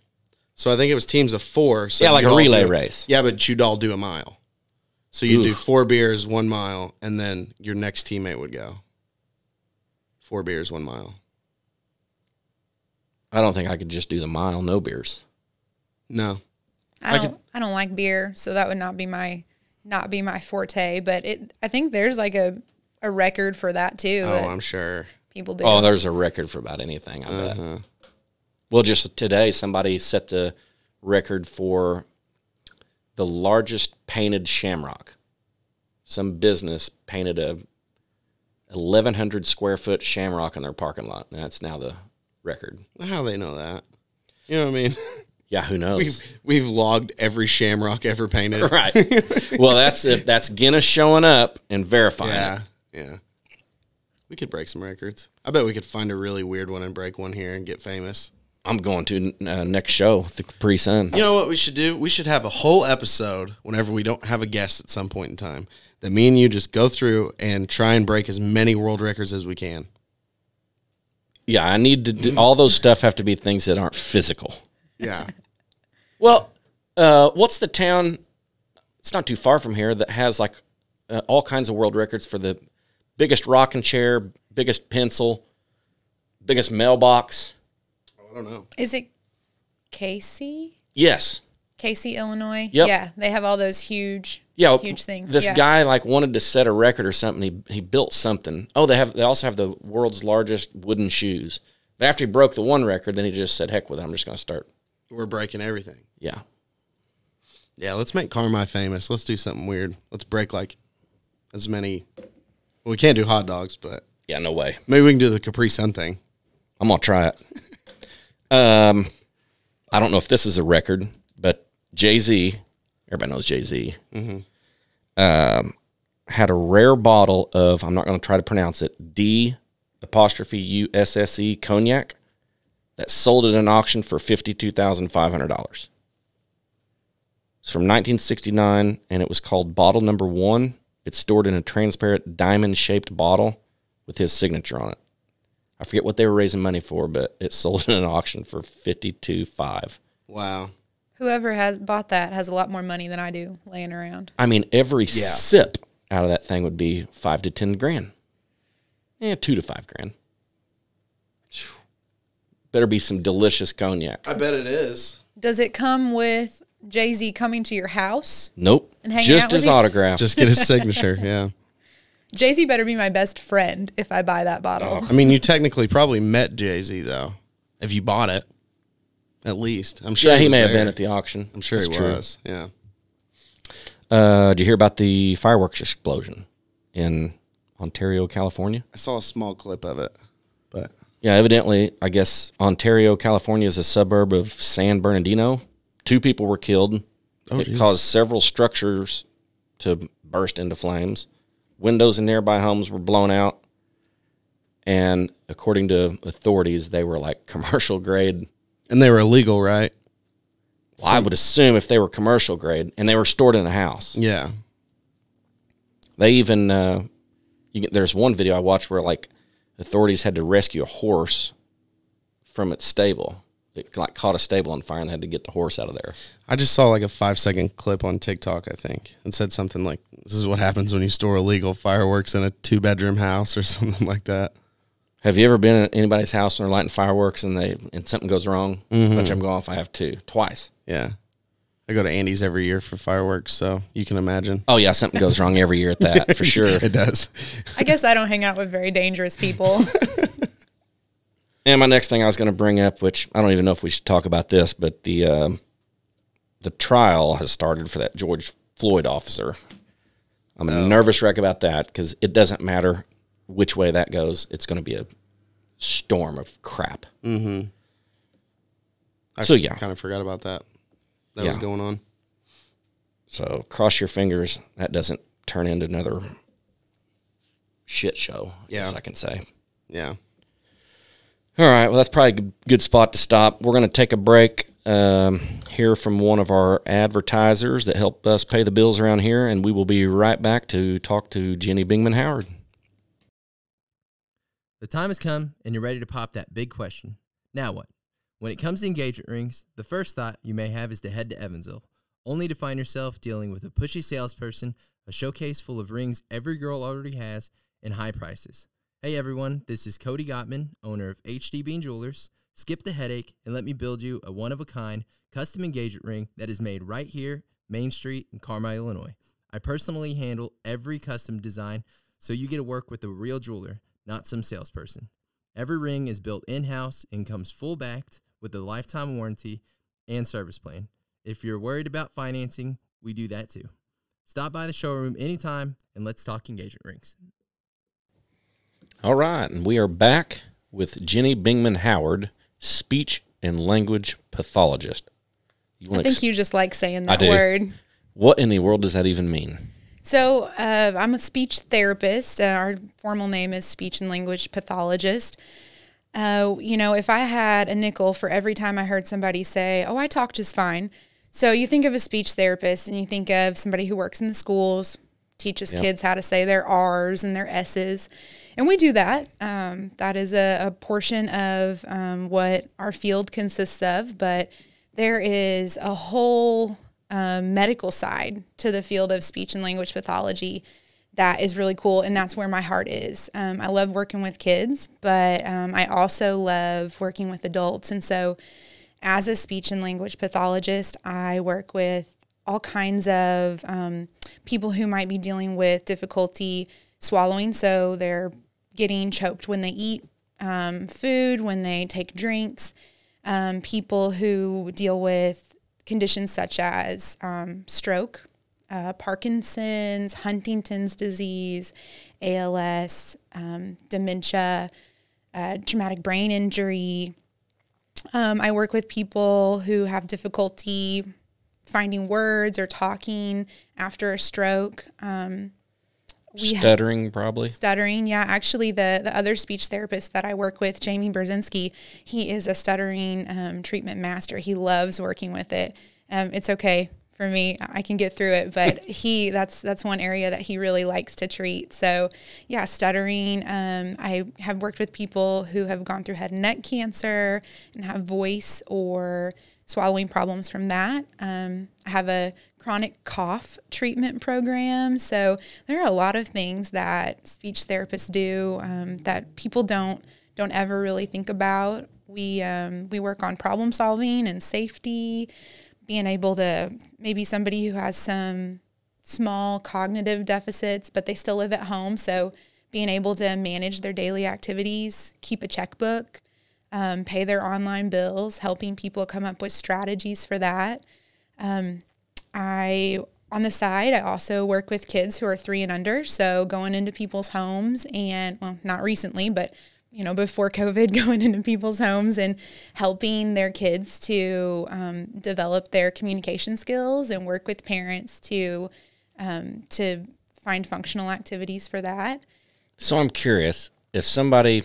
So I think it was teams of 4. So Yeah, like you'd a all relay do- race. Yeah, but you'd all do a mile. So you'd do 4 beers, 1 mile, and then your next teammate would go. 4 beers, 1 mile. I don't think I could just do the mile, no beers. No. I don't like beer, so that would not be my forte. But I think there's like a record for that too. Oh, I'm sure. People do. Oh, there's a record for about anything, I bet. Well, just today, somebody set the record for the largest painted shamrock. Some business painted a 1,100 square foot shamrock in their parking lot. And that's now the record. How they know that? You know what I mean? Yeah, who knows? We've logged every shamrock ever painted. Right. Well, that's Guinness showing up and verifying it. Yeah. We could break some records. I bet we could find a really weird one and break one here and get famous. I'm going to next show, the Capri Sun. You know what we should do? We should have a whole episode whenever we don't have a guest at some point in time that me and you just go through and try and break as many world records as we can. Yeah, I need to do all those stuff have to be things that aren't physical. Yeah. Well, what's the town? It's not too far from here that has like all kinds of world records for the biggest rocking chair, biggest pencil, biggest mailbox. I don't know. Is it Casey? Yes. Casey, Illinois? Yep. Yeah, they have all those huge things. This guy like wanted to set a record or something. He built something. Oh, they also have the world's largest wooden shoes. But after he broke the one record, then he just said, heck with it, I'm just going to start. We're breaking everything. Yeah. Yeah, let's make Carmi famous. Let's do something weird. Let's break like as many. Well, we can't do hot dogs, but Yeah, no way. maybe we can do the Capri Sun thing. I'm going to try it. I don't know if this is a record, but Jay-Z, everybody knows Jay-Z, had a rare bottle of, I'm not going to try to pronounce it, D''USSE cognac that sold at an auction for $52,500. It's from 1969, and it was called Bottle Number 1. It's stored in a transparent diamond-shaped bottle with his signature on it. I forget what they were raising money for, but it sold in an auction for $52,500. Wow. Whoever has bought that has a lot more money than I do laying around. I mean, every sip out of that thing would be $5 to $10,000. Yeah, $2 to $5,000. Better be some delicious cognac. I bet it is. Does it come with Jay-Z coming to your house? Nope. And hanging Just out with his you? autograph. Just get his signature, yeah. Jay-Z better be my best friend if I buy that bottle. I mean, you technically probably met Jay-Z, though, if you bought it, at least. I'm sure he was may have there. been at the auction. I'm sure That's he was, yeah. Did you hear about the fireworks explosion in Ontario, California? I saw a small clip of it, but... Yeah, evidently, I guess Ontario, California is a suburb of San Bernardino. 2 people were killed. It caused several structures to burst into flames. Windows in nearby homes were blown out. And according to authorities, they were like commercial grade. And they were illegal, right? Well, I would assume if they were commercial grade, and they were stored in a house. Yeah. They even, there's one video I watched where like authorities had to rescue a horse from its stable. It like caught a stable on fire and they had to get the horse out of there. I just saw like a 5-second clip on TikTok, I think, and said something like, this is what happens when you store illegal fireworks in a 2-bedroom house or something like that. Have you ever been at anybody's house when they're lighting fireworks and something goes wrong? A bunch of them go off. I have too. Twice. Yeah. I go to Andy's every year for fireworks, so you can imagine. Oh, yeah, something goes wrong every year at that, for sure. It does. I guess I don't hang out with very dangerous people. And my next thing I was going to bring up, which I don't even know if we should talk about this, but the trial has started for that George Floyd officer. I'm a nervous wreck about that because it doesn't matter which way that goes. It's going to be a storm of crap. Mm-hmm. I kind of forgot about that. That was going on. So cross your fingers that doesn't turn into another shit show, I guess I can say. Yeah. All right, well, that's probably a good spot to stop. We're going to take a break, hear from one of our advertisers that help us pay the bills around here, and we will be right back to talk to Jenny Bingman Howard. The time has come, and you're ready to pop that big question. Now what? When it comes to engagement rings, the first thought you may have is to head to Evansville, only to find yourself dealing with a pushy salesperson, a showcase full of rings every girl already has, and high prices. Hey everyone, this is Cody Gottman, owner of HD Bean Jewelers. Skip the headache and let me build you a one-of-a-kind custom engagement ring that is made right here, Main Street in Carmi, Illinois. I personally handle every custom design, so you get to work with a real jeweler, not some salesperson. Every ring is built in-house and comes full-backed with a lifetime warranty and service plan. If you're worried about financing, we do that too. Stop by the showroom anytime and let's talk engagement rings. All right, and we are back with Jenny Bingman Howard, speech and language pathologist. I think you just like saying that word. What in the world does that even mean? So I'm a speech therapist. Our formal name is speech and language pathologist. If I had a nickel for every time I heard somebody say, oh, I talk just fine. So you think of a speech therapist and you think of somebody who works in the schools, teaches kids how to say their R's and their S's. And we do that. That is a portion of what our field consists of. But there is a whole medical side to the field of speech and language pathology that is really cool. And that's where my heart is. I love working with kids, but I also love working with adults. And so as a speech and language pathologist, I work with all kinds of people who might be dealing with difficulty swallowing. So they're getting choked when they eat food, when they take drinks. People who deal with conditions such as stroke, Parkinson's, Huntington's disease, ALS, dementia, traumatic brain injury. I work with people who have difficulty finding words or talking after a stroke. Stuttering, probably. Stuttering, yeah. Actually, the other speech therapist that I work with, Jamie Brzezinski, he is a stuttering treatment master. He loves working with it. It's okay for me. I can get through it, but that's one area that he really likes to treat. So, yeah, stuttering. I have worked with people who have gone through head and neck cancer and have voice or swallowing problems from that. I have a chronic cough treatment program. So there are a lot of things that speech therapists do that people don't ever really think about. We work on problem solving and safety, being able to, maybe somebody who has some small cognitive deficits, but they still live at home. So being able to manage their daily activities, keep a checkbook, pay their online bills, helping people come up with strategies for that. On the side, I also work with kids who are 3 and under. So going into people's homes and, well, not recently, but, before COVID, going into people's homes and helping their kids to develop their communication skills and work with parents to find functional activities for that. So I'm curious, if somebody,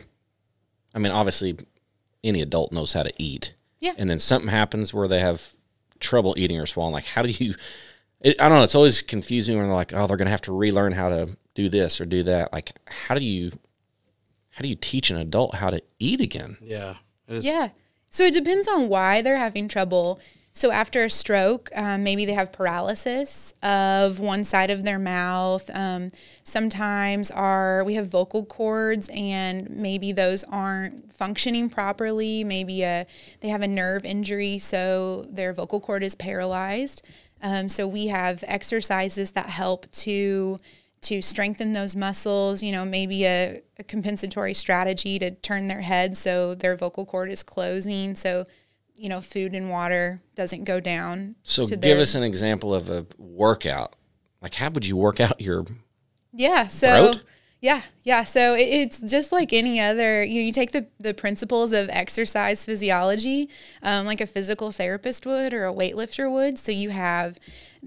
obviously any adult knows how to eat. Yeah. And then something happens where they have trouble eating or swallowing. Like, how do you, I don't know, it's always confusing when they're like, oh, they're going to have to relearn how to do this or do that. Like, how do you teach an adult how to eat again? Yeah. Yeah. So it depends on why they're having trouble. So after a stroke, maybe they have paralysis of one side of their mouth. Sometimes we have vocal cords and maybe those aren't functioning properly. Maybe they have a nerve injury, so their vocal cord is paralyzed. So we have exercises that help to strengthen those muscles, maybe a compensatory strategy to turn their head so their vocal cord is closing. So food and water doesn't go down. So give us an example of a workout. Like, how would you work out your throat? Yeah. So it's just like any other, you take the principles of exercise physiology, like a physical therapist would or a weightlifter would. So you have,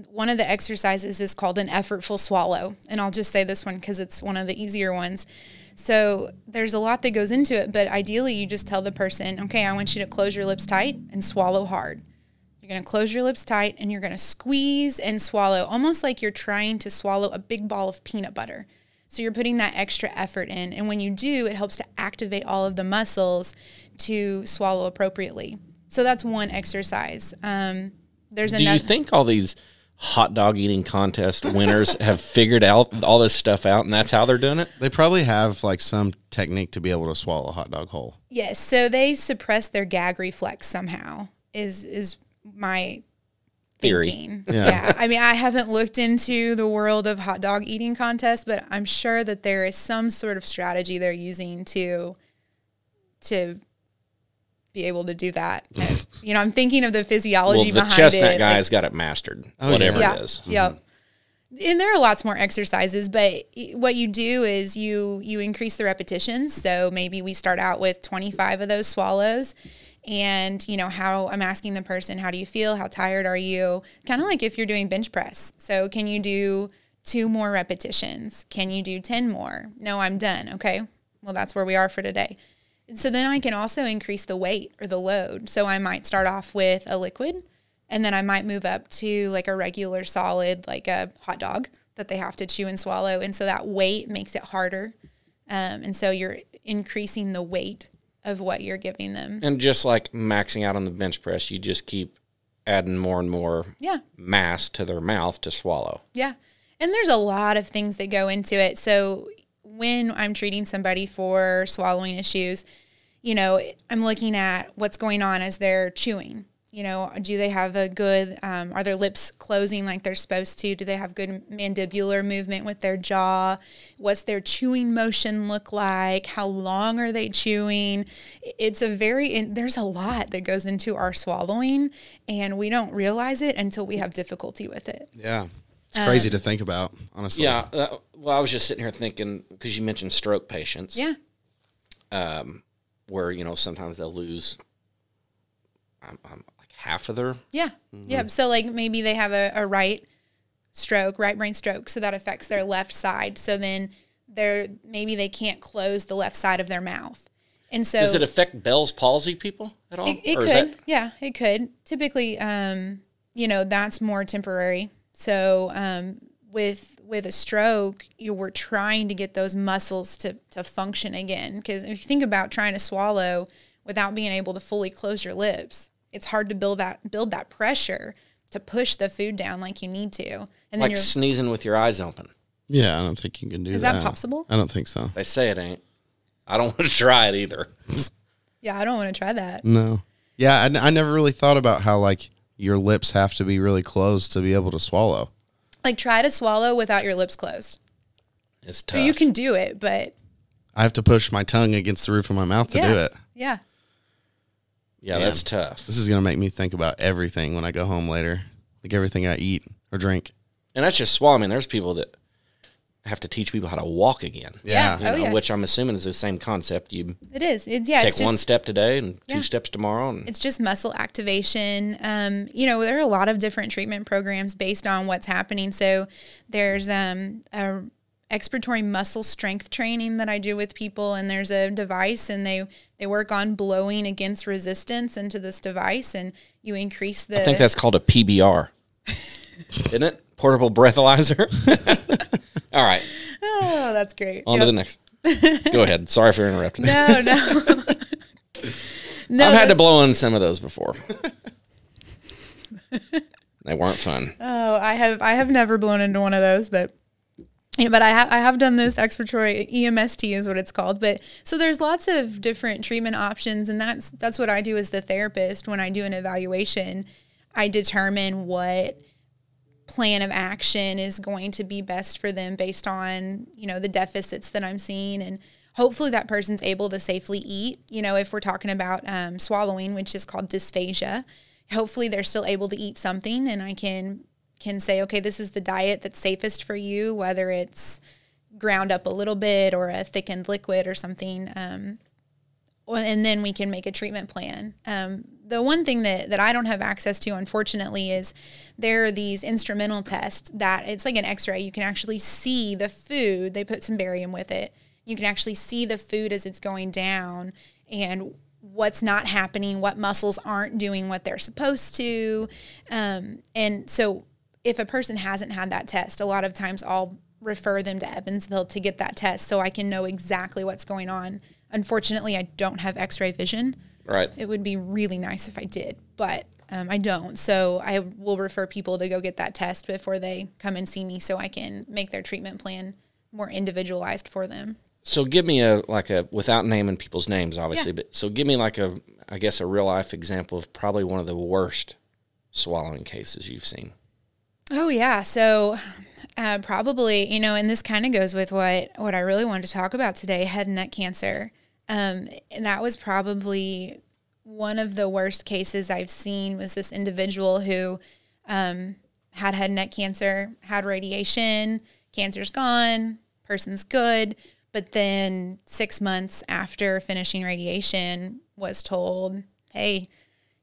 one of the exercises is called an effortful swallow. And I'll just say this one because it's one of the easier ones. So there's a lot that goes into it, but ideally you just tell the person, okay, I want you to close your lips tight and swallow hard. You're going to close your lips tight and you're going to squeeze and swallow, almost like you're trying to swallow a big ball of peanut butter. So you're putting that extra effort in. And when you do, it helps to activate all of the muscles to swallow appropriately. So that's one exercise. Do you think all these hot dog eating contest winners have figured out all this stuff out and that's how they're doing it? They probably have like some technique to be able to swallow a hot dog whole. Yes. So they suppress their gag reflex somehow is my theory. Thinking. Yeah. I haven't looked into the world of hot dog eating contests, but I'm sure that there is some sort of strategy they're using to be able to do that. And, I'm thinking of the physiology behind it. The chestnut guy's got it mastered, whatever it is. Yep. And there are lots more exercises, but what you do is you increase the repetitions. So maybe we start out with 25 of those swallows. And, how I'm asking the person, how do you feel? How tired are you? Kind of like if you're doing bench press. So can you do 2 more repetitions? Can you do 10 more? No, I'm done. Okay. Well, that's where we are for today. So then I can also increase the weight or the load. So I might start off with a liquid and then I might move up to like a regular solid, like a hot dog that they have to chew and swallow. And so that weight makes it harder. And so you're increasing the weight of what you're giving them. And just like maxing out on the bench press, you just keep adding more and more mass to their mouth to swallow. Yeah. And there's a lot of things that go into it. So when I'm treating somebody for swallowing issues, you know, I'm looking at what's going on as they're chewing. You know, do they have a good, are their lips closing like they're supposed to? Do they have good mandibular movement with their jaw? What's their chewing motion look like? How long are they chewing? It's there's a lot that goes into our swallowing, and we don't realize it until we have difficulty with it. Yeah. It's crazy to think about, honestly. Yeah. Well, I was just sitting here thinking, because you mentioned stroke patients. Yeah. Where, you know, sometimes they'll lose like half of their... Yeah. Mm-hmm. Yeah. So, like, maybe they have a right brain stroke, so that affects their left side. So then maybe they can't close the left side of their mouth. And so... Does it affect Bell's palsy people at all? It could. Yeah, it could. Typically, you know, that's more temporary. So with a stroke, we're trying to get those muscles to function again. Because if you think about trying to swallow without being able to fully close your lips, it's hard to build that pressure to push the food down like you need to. And then like sneezing with your eyes open. Yeah, I don't think you can do that. Is that possible? I don't think so. They say it ain't. I don't want to try it either. Yeah, I don't want to try that. No. Yeah, I never really thought about how, like, your lips have to be really closed to be able to swallow. Like, try to swallow without your lips closed. It's tough. So you can do it, but... I have to push my tongue against the roof of my mouth to do it. Yeah. Yeah, that's tough. This is going to make me think about everything when I go home later. Like, everything I eat or drink. And that's just swallowing. I mean, there's people that have to teach people how to walk again. Yeah. You know, which I'm assuming is the same concept. It is. Take it's one step today and 2 steps tomorrow. And it's just muscle activation. You know, there are a lot of different treatment programs based on what's happening. So there's a expiratory muscle strength training that I do with people, and there's a device, and they work on blowing against resistance into this device, and you increase the... I think that's called a PBR. Isn't it? Portable breathalyzer. All right. Oh, that's great. On to the next. Go ahead. Sorry for interrupting. No. I've had to blow on some of those before. They weren't fun. Oh, I have never blown into one of those, but I have done this expiratory EMST is what it's called. But so there's lots of different treatment options, and that's what I do as the therapist. When I do an evaluation, I determine what plan of action is going to be best for them based on, you know, the deficits that I'm seeing, and hopefully that person's able to safely eat. You know, if we're talking about swallowing, which is called dysphagia, hopefully they're still able to eat something, and I can say, okay, this is the diet that's safest for you, whether it's ground up a little bit or a thickened liquid or something, and then we can make a treatment plan. The one thing that I don't have access to, unfortunately, is there are these instrumental tests that it's like an x-ray. You can actually see the food. They put some barium with it. You can actually see the food as it's going down and what's not happening, what muscles aren't doing what they're supposed to. And so if a person hasn't had that test, a lot of times I'll refer them to Evansville to get that test so I can know exactly what's going on. Unfortunately, I don't have x-ray vision. Right. It would be really nice if I did, but I don't. So I will refer people to go get that test before they come and see me so I can make their treatment plan more individualized for them. So give me a without naming people's names, obviously, but so give me a real life example of probably one of the worst swallowing cases you've seen. Oh yeah. So probably, you know, and this kind of goes with what I really wanted to talk about today, head and neck cancer. And that was probably one of the worst cases I've seen. Was this individual who had head and neck cancer, had radiation, cancer's gone, person's good, but then 6 months after finishing radiation was told, hey,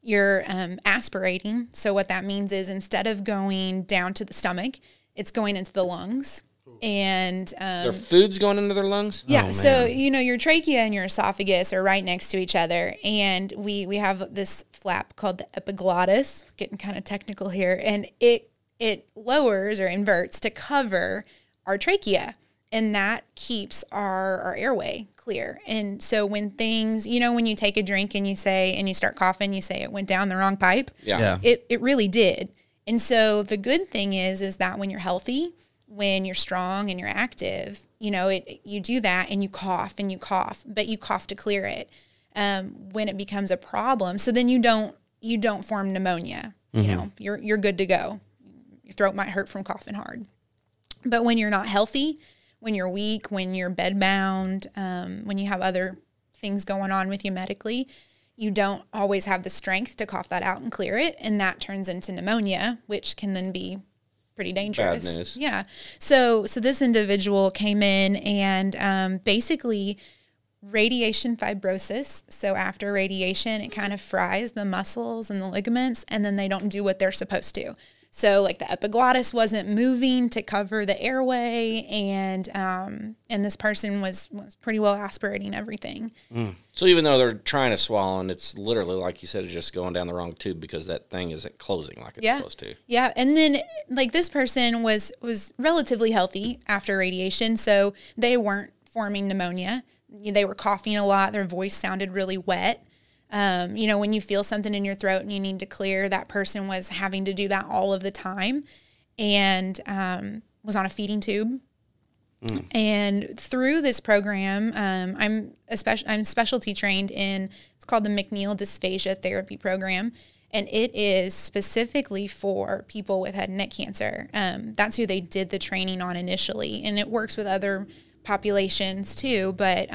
you're aspirating. So what that means is instead of going down to the stomach, it's going into the lungs. And their food's going into their lungs? Yeah. So, you know, your trachea and your esophagus are right next to each other. And we have this flap called the epiglottis, getting kind of technical here. And it it lowers or inverts to cover our trachea, and that keeps our airway clear. And so when things, when you take a drink and you start coughing, you say it went down the wrong pipe. Yeah. It really did. And so the good thing is that when you're healthy, when you're strong and you're active, you do that and you cough, but you cough to clear it. When it becomes a problem, so then you don't form pneumonia. You're good to go. Your throat might hurt from coughing hard. But when you're not healthy, when you're weak, when you're bedbound, when you have other things going on with you medically, you don't always have the strength to cough that out and clear it, and that turns into pneumonia, which can then be pretty dangerous. Bad news. Yeah. So this individual came in and basically radiation fibrosis. So after radiation, it kind of fries the muscles and the ligaments, and then they don't do what they're supposed to. So like the epiglottis wasn't moving to cover the airway, and this person was pretty well aspirating everything. So even though they're trying to swallow, and it's literally, like you said, it's just going down the wrong tube because that thing isn't closing like it's supposed to. Yeah, and then like this person was relatively healthy after radiation, so they weren't forming pneumonia. They were coughing a lot. Their voice sounded really wet. When you feel something in your throat and you need to clear, that person was having to do that all of the time, and was on a feeding tube. And through this program, I'm specialty trained in, it's called the Mcneil Dysphagia Therapy Program, and it is specifically for people with head and neck cancer. That's who they did the training on initially, and it works with other populations too, but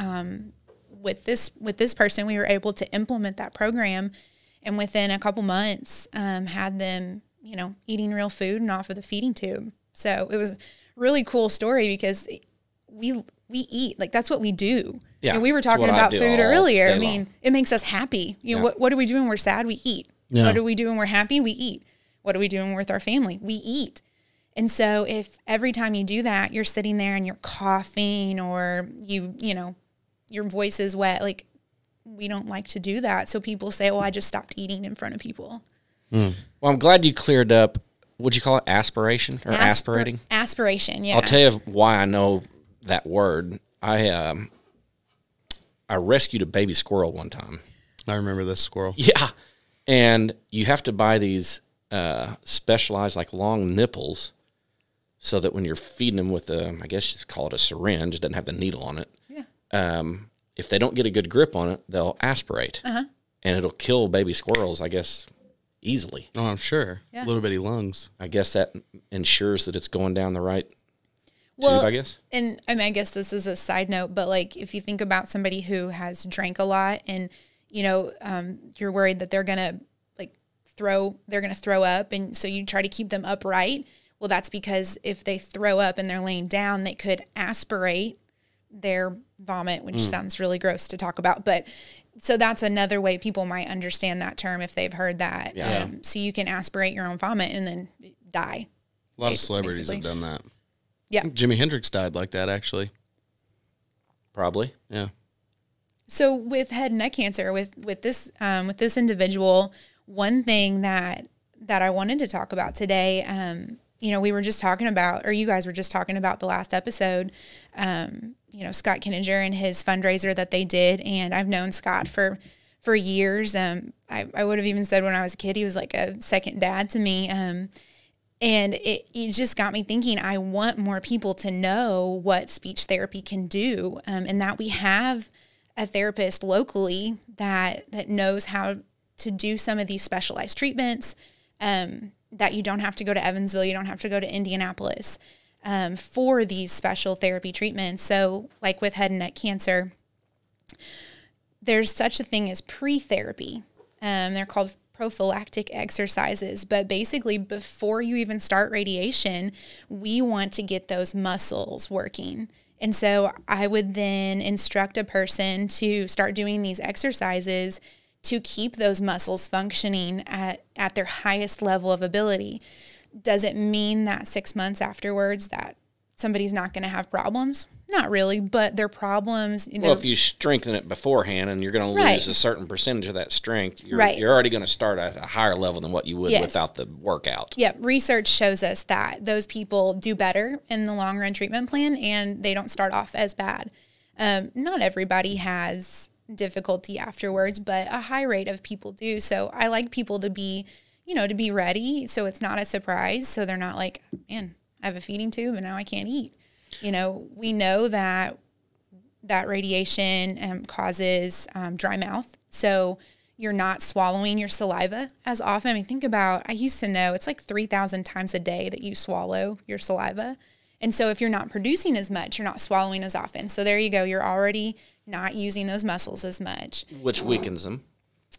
with this person, we were able to implement that program, and within a couple months, had them, eating real food and off of the feeding tube. So it was a really cool story because we eat, like that's what we do. Yeah, we were talking about food earlier. I mean, long. It makes us happy. What do we do when we're sad? We eat. Yeah. What do we do when we're happy? We eat. What do we do when we're with our family? We eat. And so if every time you do that, you're sitting there and you're coughing, or your voice is wet, like we don't like to do that. So people say, well, I just stopped eating in front of people. Well, I'm glad you cleared up, what'd you call it, aspiration or aspirating? Aspiration, yeah. I'll tell you why I know that word. I rescued a baby squirrel one time. I remember this squirrel. Yeah. And you have to buy these specialized, like long nipples, so that when you're feeding them with I guess you call it a syringe, it doesn't have the needle on it. Yeah. If they don't get a good grip on it, they'll aspirate. And it'll kill baby squirrels, I guess, easily. Oh, I'm sure. Yeah. Little bitty lungs. I guess that ensures that it's going down the right tube, I guess. And I mean, I guess this is a side note, but like if you think about somebody who has drank a lot and, you're worried that they're going to throw up, and so you try to keep them upright. Well, that's because if they throw up and they're laying down, they could aspirate their vomit, which sounds really gross to talk about. But so that's another way people might understand that term if they've heard that. Yeah. So you can aspirate your own vomit and then die. A lot of celebrities have done that. Yeah. Jimi Hendrix died like that, actually. Probably. Yeah. So with head and neck cancer, with this individual, one thing that I wanted to talk about today, we were just talking about, or you guys were just talking about the last episode, Scott Kinninger and his fundraiser that they did. And I've known Scott for years. I would have even said when I was a kid, he was like a second dad to me. And it just got me thinking, I want more people to know what speech therapy can do, and that we have a therapist locally that knows how to do some of these specialized treatments, that you don't have to go to Evansville, you don't have to go to Indianapolis for these special therapy treatments. So like with head and neck cancer, there's such a thing as pre-therapy. They're called prophylactic exercises, but basically before you even start radiation, we want to get those muscles working. And so I would then instruct a person to start doing these exercises to keep those muscles functioning at their highest level of ability. Does it mean that 6 months afterwards that somebody's not going to have problems. Not really, but their problems. Well, if you strengthen it beforehand and you're going to lose a certain percentage of that strength, you're already going to start at a higher level than what you would without the workout. Yep. Research shows us that those people do better in the long run treatment plan and they don't start off as bad. Not everybody has difficulty afterwards, but a high rate of people do. So I like people to be, to be ready so it's not a surprise. So they're not like, man, I have a feeding tube and now I can't eat. We know that radiation causes dry mouth. So you're not swallowing your saliva as often. I mean, think about, I used to know it's like 3,000 times a day that you swallow your saliva. And so if you're not producing as much, you're not swallowing as often. So there you go. You're already not using those muscles as much. Which weakens them.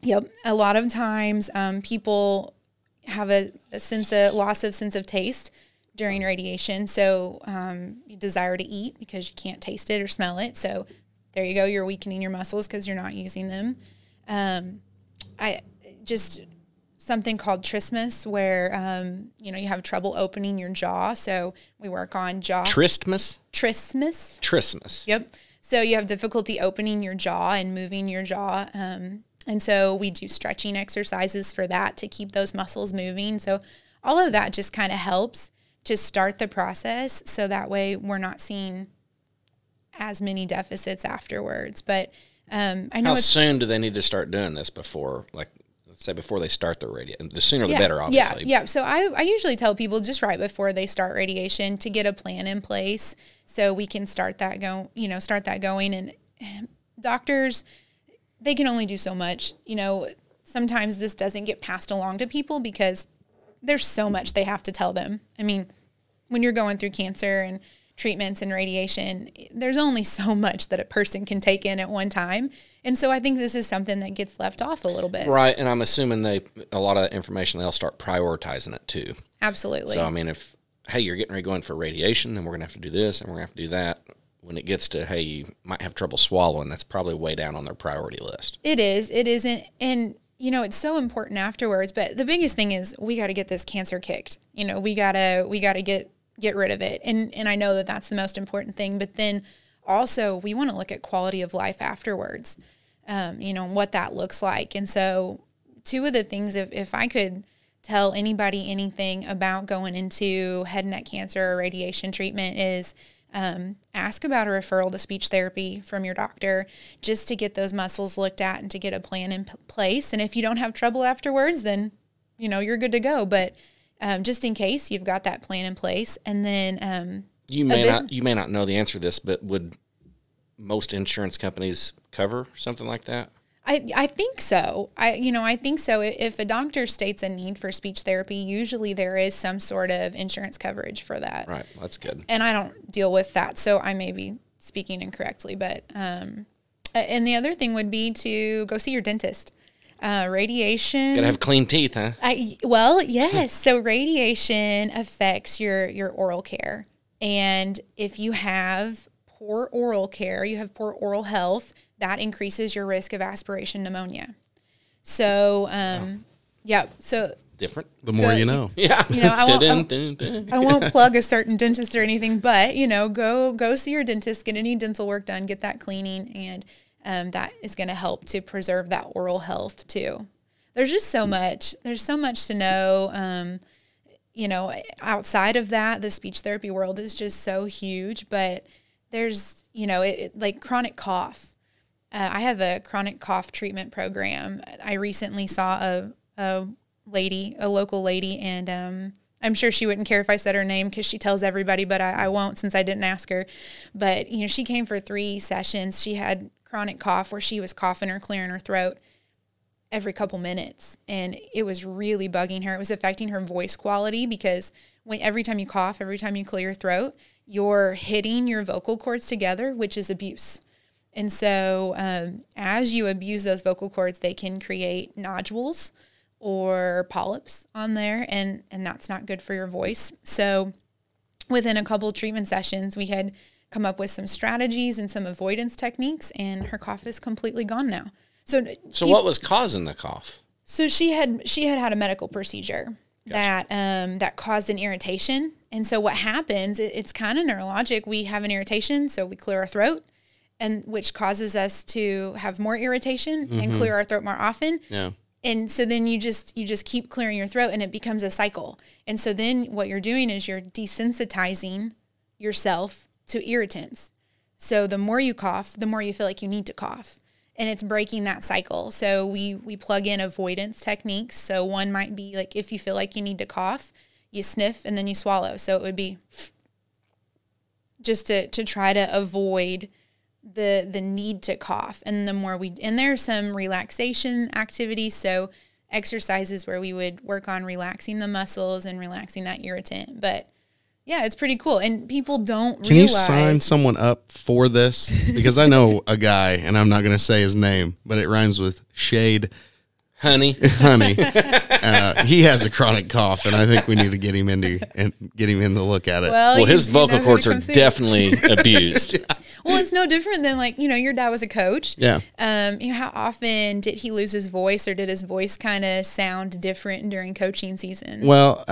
Yep. A lot of times people have a loss of sense of taste during radiation. So you desire to eat because you can't taste it or smell it. So there you go. You're weakening your muscles because you're not using them. Something called trismus where, you have trouble opening your jaw. So we work on jaw. Trismus? Trismus. Yep. So you have difficulty opening your jaw and moving your jaw. And so we do stretching exercises for that to keep those muscles moving. So all of that just kind of helps to start the process so that way we're not seeing as many deficits afterwards. But I know how soon do they need to start doing this before, like, let's say before they start the radiation? The sooner the better, obviously. Yeah. So I usually tell people just right before they start radiation to get a plan in place so we can start that going. And doctors, they can only do so much. Sometimes this doesn't get passed along to people because there's so much they have to tell them. I mean, when you're going through cancer and treatments and radiation, there's only so much that a person can take in at one time. And so I think this is something that gets left off a little bit. Right. And I'm assuming a lot of that information, they'll start prioritizing it too. Absolutely. So, I mean, if, hey, you're getting ready going for radiation, then we're going to have to do this and we're going to have to do that. When it gets to, hey, you might have trouble swallowing, that's probably way down on their priority list. It is. It isn't. And it's so important afterwards, but the biggest thing is we got to get this cancer kicked. We got to get rid of it. And I know that that's the most important thing, but then also we want to look at quality of life afterwards, what that looks like. And so two of the things, if I could tell anybody anything about going into head and neck cancer or radiation treatment is, ask about a referral to speech therapy from your doctor just to get those muscles looked at and to get a plan in place. And if you don't have trouble afterwards, then, you're good to go. But just in case you've got that plan in place. And then you may not know the answer to this, but would most insurance companies cover something like that? I think so. I think so. If a doctor states a need for speech therapy, usually there is some sort of insurance coverage for that. Right. That's good. And I don't deal with that, so I may be speaking incorrectly. But and the other thing would be to go see your dentist. Radiation. Gotta have clean teeth, huh? Yes. So radiation affects your oral care, and if you have poor oral care, you have poor oral health, that increases your risk of aspiration pneumonia. So, So different. The more you know. Yeah. I won't plug a certain dentist or anything, but go see your dentist, get any dental work done, get that cleaning, and that is going to help to preserve that oral health too. There's just so much. There's so much to know. Outside of that, the speech therapy world is just so huge. But there's, like chronic cough. I have a chronic cough treatment program. I recently saw a local lady, and I'm sure she wouldn't care if I said her name because she tells everybody, but I won't since I didn't ask her. But, she came for 3 sessions. She had chronic cough where she was coughing or clearing her throat every couple minutes, and it was really bugging her. It was affecting her voice quality because every time you cough, every time you clear your throat, you're hitting your vocal cords together, which is abuse. And so as you abuse those vocal cords, they can create nodules or polyps on there, and that's not good for your voice. So within a couple of treatment sessions, we had come up with some strategies and some avoidance techniques, and her cough is completely gone now. So what was causing the cough? So she had a medical procedure. Gotcha. that caused an irritation, And so what happens, it's kind of neurologic. We have an irritation, so we clear our throat, and which causes us to have more irritation and clear our throat more often. Yeah. And so then you just keep clearing your throat, and it becomes a cycle. And so then what you're doing is you're desensitizing yourself to irritants. So the more you cough, the more you feel like you need to cough. And it's breaking that cycle. So we plug in avoidance techniques. So one might be like, if you feel like you need to cough, you sniff and then you swallow. So it would be just to try to avoid the need to cough. And the more and there's some relaxation activities. So exercises where we would work on relaxing the muscles and relaxing that irritant. But yeah, it's pretty cool. And people don't realize. Can you sign someone up for this? Because I know a guy, and I'm not going to say his name, but it rhymes with shade. Honey. He has a chronic cough, and I think we need to get him in to look at it. Well, his vocal cords are definitely abused. Yeah. Well, it's no different than like, your dad was a coach. Yeah. How often did he lose his voice, or did his voice kind of sound different during coaching season? Well,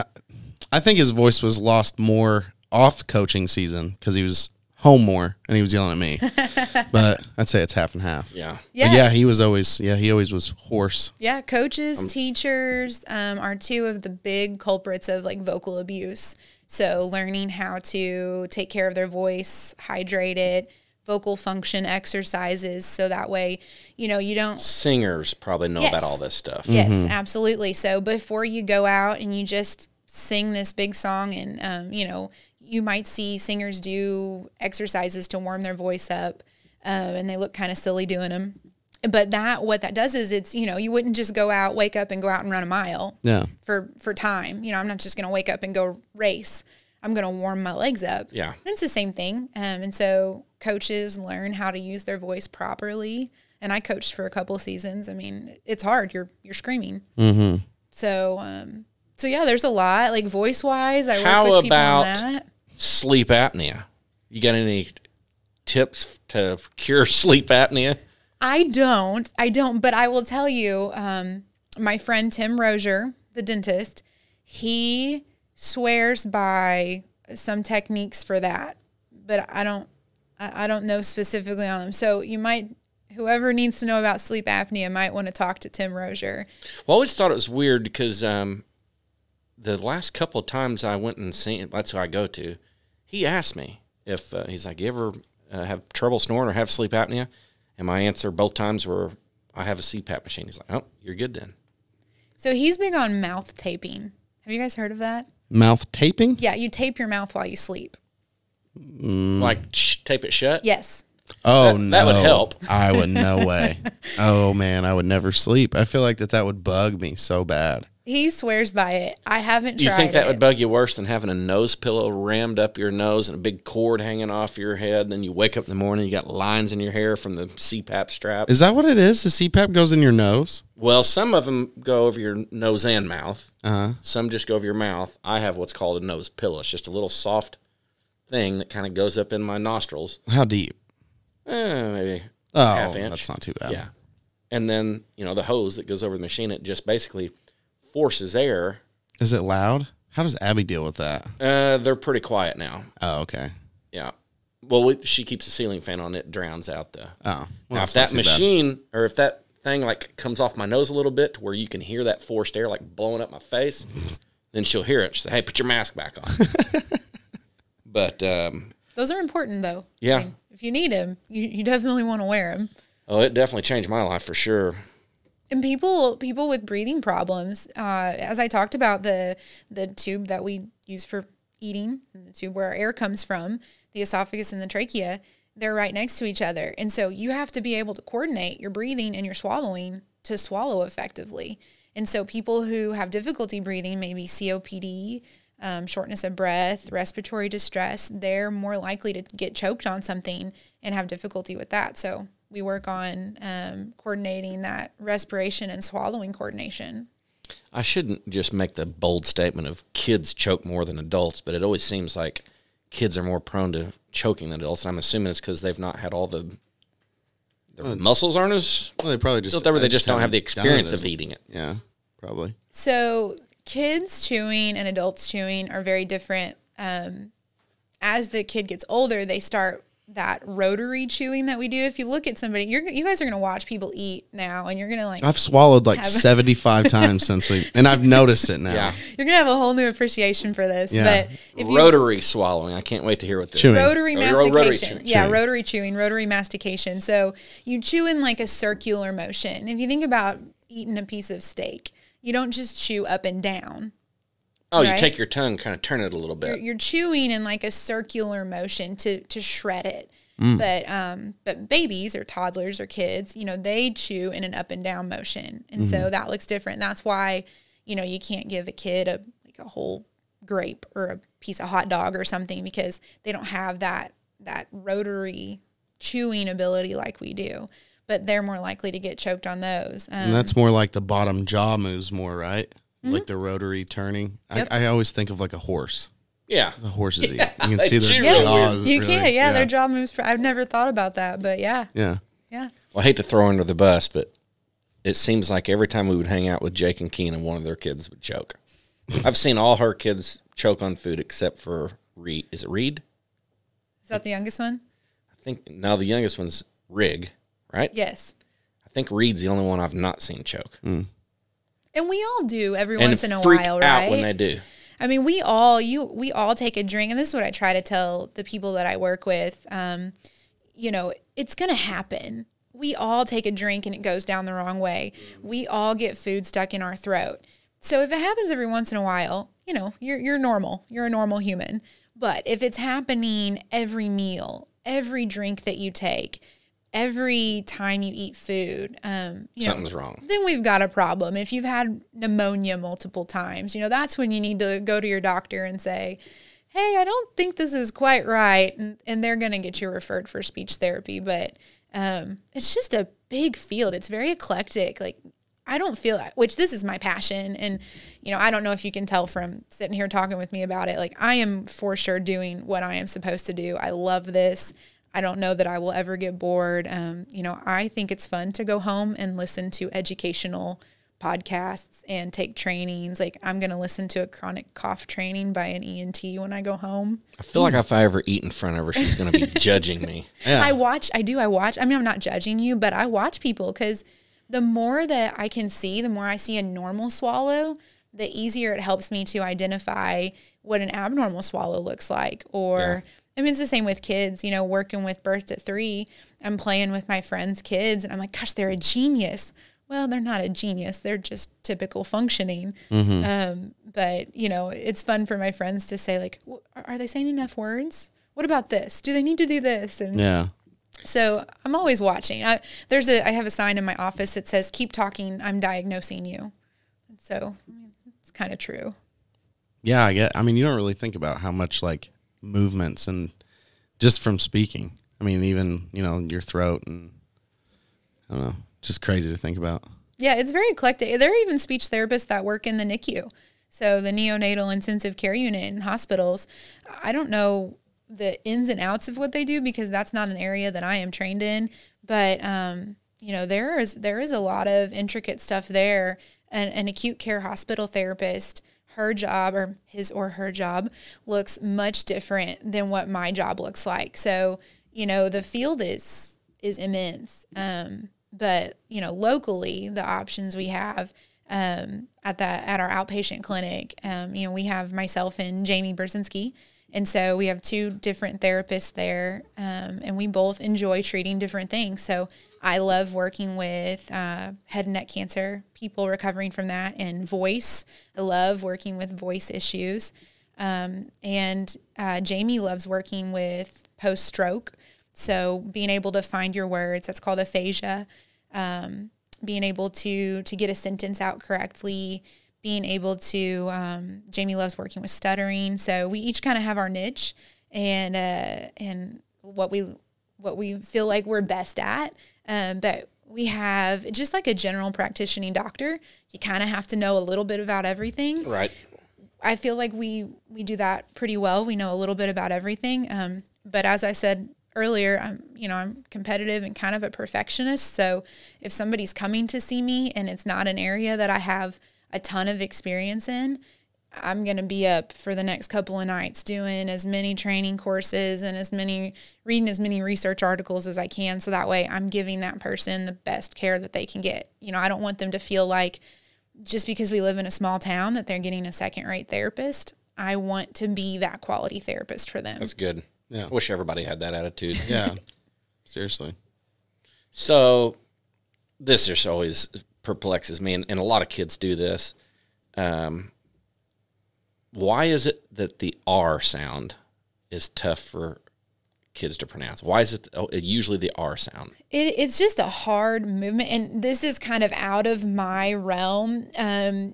I think his voice was lost more off coaching season because he was home more and he was yelling at me. But I'd say it's half and half. Yeah. But yeah, he always was hoarse. Yeah, coaches, teachers are two of the big culprits of like vocal abuse. So learning how to take care of their voice, hydrate it, vocal function exercises, so that way, you don't. Singers probably know about all this stuff. Yes, absolutely. So before you go out and you just sing this big song, and you might see singers do exercises to warm their voice up, and they look kind of silly doing them. But what that does is it's, you wouldn't just wake up and go out and run a mile for time. I'm not just going to wake up and go race. I'm going to warm my legs up. Yeah. It's the same thing. And so coaches learn how to use their voice properly. And I coached for a couple of seasons. I mean, it's hard. You're screaming. Mm-hmm. So yeah, there's a lot, like voice-wise. I work with people on that. How about sleep apnea? You got any tips to cure sleep apnea? I don't, but I will tell you, my friend Tim Rozier, the dentist, he swears by some techniques for that, but I don't know specifically on them. So whoever needs to know about sleep apnea might want to talk to Tim Rozier. Well, I always thought it was weird because the last couple of times I went and seen, that's who I go to, he asked me if, he's like, you ever have trouble snoring or have sleep apnea? And my answer both times were, I have a CPAP machine. He's like, oh, you're good then. So he's big on mouth taping. Have you guys heard of that? Mouth taping? Yeah, you tape your mouth while you sleep. Like tape it shut? Yes. Oh, no. That would help. I would, no way. Oh, man, I would never sleep. I feel like that would bug me so bad. He swears by it. I haven't tried it. Do you think that would bug you worse than having a nose pillow rammed up your nose and a big cord hanging off your head? Then you wake up in the morning, you got lines in your hair from the CPAP strap. Is that what it is? The CPAP goes in your nose? Well, some of them go over your nose and mouth. Uh-huh. Some just go over your mouth. I have what's called a nose pillow. It's just a little soft thing that kind of goes up in my nostrils. How deep? Maybe half inch. That's not too bad. Yeah. And then, the hose that goes over the machine, it just basically forces air. Is it loud? How does Abby deal with that? They're pretty quiet now. Oh, okay. Yeah. Well, she keeps the ceiling fan on. It drowns out the. Oh. Well, now, if that machine or if that thing like comes off my nose a little bit to where you can hear that forced air like blowing up my face, then she'll hear it. She'll say, "Hey, put your mask back on." But those are important, though. Yeah. I mean, if you need them, you definitely want to wear them. Oh, it definitely changed my life for sure. And people with breathing problems, as I talked about the tube that we use for eating, and the tube where our air comes from, the esophagus and the trachea, they're right next to each other. And so you have to be able to coordinate your breathing and your swallowing to swallow effectively. And so people who have difficulty breathing, maybe COPD, shortness of breath, respiratory distress, they're more likely to get choked on something and have difficulty with that. So we work on coordinating that respiration and swallowing coordination. I shouldn't just make the bold statement of kids choke more than adults, but it always seems like kids are more prone to choking than adults. And I'm assuming it's because they've not had all their muscles aren't as well. They probably just they just don't have the experience of eating it. Yeah, probably. So kids chewing and adults chewing are very different as the kid gets older, they start that rotary chewing that we do. If you look at somebody, you guys are going to watch people eat now, and you're going to like. I've swallowed like 75 times since and I've noticed it now. Yeah. You're going to have a whole new appreciation for this. Yeah. But if Rotary swallowing. I can't wait to hear what this Chewing. is. Rotary mastication. Rotary chewing. Yeah, rotary chewing, rotary mastication. So you chew in like a circular motion. If you think about eating a piece of steak, you don't just chew up and down. Oh, right? you take your tongue, kind of turn it a little bit. You're chewing in like a circular motion to shred it. But babies or toddlers or kids, they chew in an up and down motion. And so that looks different. That's why, you can't give a kid a whole grape or a piece of hot dog or something, because they don't have that rotary chewing ability like we do. But they're more likely to get choked on those. And that's more like the bottom jaw moves more, right? Like the rotary turning. Yep. I always think of like a horse. Yeah. The horses eat. You can see their chew jaws. You can, their jaw moves. I've never thought about that, but yeah. Yeah. Yeah. Well, I hate to throw under the bus, but it seems like every time we would hang out with Jake and Keenan, one of their kids would choke. I've seen all her kids choke on food except for Reed. Is it Reed? Is that the youngest one? I think, no, the youngest one's Rig, right? Yes. I think Reed's the only one I've not seen choke. And we all do every And once in a freak while, out right? when they do. I mean, we all take a drink, and this is what I try to tell the people that I work with. It's going to happen. We all take a drink and it goes down the wrong way. We all get food stuck in our throat. So if it happens every once in a while, you're normal. You're a normal human. But if it's happening every meal, every drink that you take, every time you eat food, Something's wrong. Then we've got a problem. If you've had pneumonia multiple times, that's when you need to go to your doctor and say, hey, I don't think this is quite right. And they're going to get you referred for speech therapy. But it's just a big field. It's very eclectic. Like, I don't feel that, which this is my passion. And, I don't know if you can tell from sitting here talking with me about it. Like, I am for sure doing what I am supposed to do. I love this. I don't know that I will ever get bored. I think it's fun to go home and listen to educational podcasts and take trainings. Like, I'm going to listen to a chronic cough training by an ENT when I go home. I feel like if I ever eat in front of her, she's going to be judging me. Yeah. I watch. I mean, I'm not judging you, but I watch people, because the more that I can see, the more I see a normal swallow, the easier it helps me to identify what an abnormal swallow looks like. Or I mean, it's the same with kids, working with birth at 3, I'm playing with my friends' kids and I'm like, gosh, they're a genius. Well, they're not a genius. They're just typical functioning. But, it's fun for my friends to say, like, are they saying enough words? What about this? Do they need to do this? And Yeah. so I'm always watching. I have a sign in my office that says, keep talking, I'm diagnosing you. So it's kind of true. Yeah, you don't really think about how much like movements and just from speaking. I mean, even, your throat, and I don't know, just crazy to think about. Yeah, it's very eclectic. There are even speech therapists that work in the NICU. So the neonatal intensive care unit in hospitals. I don't know the ins and outs of what they do, because that's not an area that I am trained in. But, there is a lot of intricate stuff there. An acute care hospital therapist, her job, or his or her job, looks much different than what my job looks like. So, the field is immense. But, locally, the options we have at our outpatient clinic, we have myself and Jamie Brzezinski. And so we have 2 different therapists there, and we both enjoy treating different things. So I love working with head and neck cancer, people recovering from that, and voice. I love working with voice issues. And Jamie loves working with post-stroke. So being able to find your words, that's called aphasia. Being able to get a sentence out correctly, being able to, Jamie loves working with stuttering. So we each kind of have our niche and what we feel like we're best at. But we have, just like a general practicing doctor, you kind of have to know a little bit about everything. Right. I feel like we do that pretty well. We know a little bit about everything. But as I said earlier, I'm competitive and kind of a perfectionist. So if somebody's coming to see me and it's not an area that I have a ton of experience in, I'm going to be up for the next couple of nights doing as many training courses and reading as many research articles as I can. So that way I'm giving that person the best care that they can get. You know, I don't want them to feel like just because we live in a small town that they're getting a second-rate therapist. I want to be that quality therapist for them. That's good. Yeah. I wish everybody had that attitude. Yeah. Seriously. So this just always perplexes me, and a lot of kids do this. Why is it that the R sound is tough for kids to pronounce? Why is it usually the R sound? It's just a hard movement, and this is kind of out of my realm.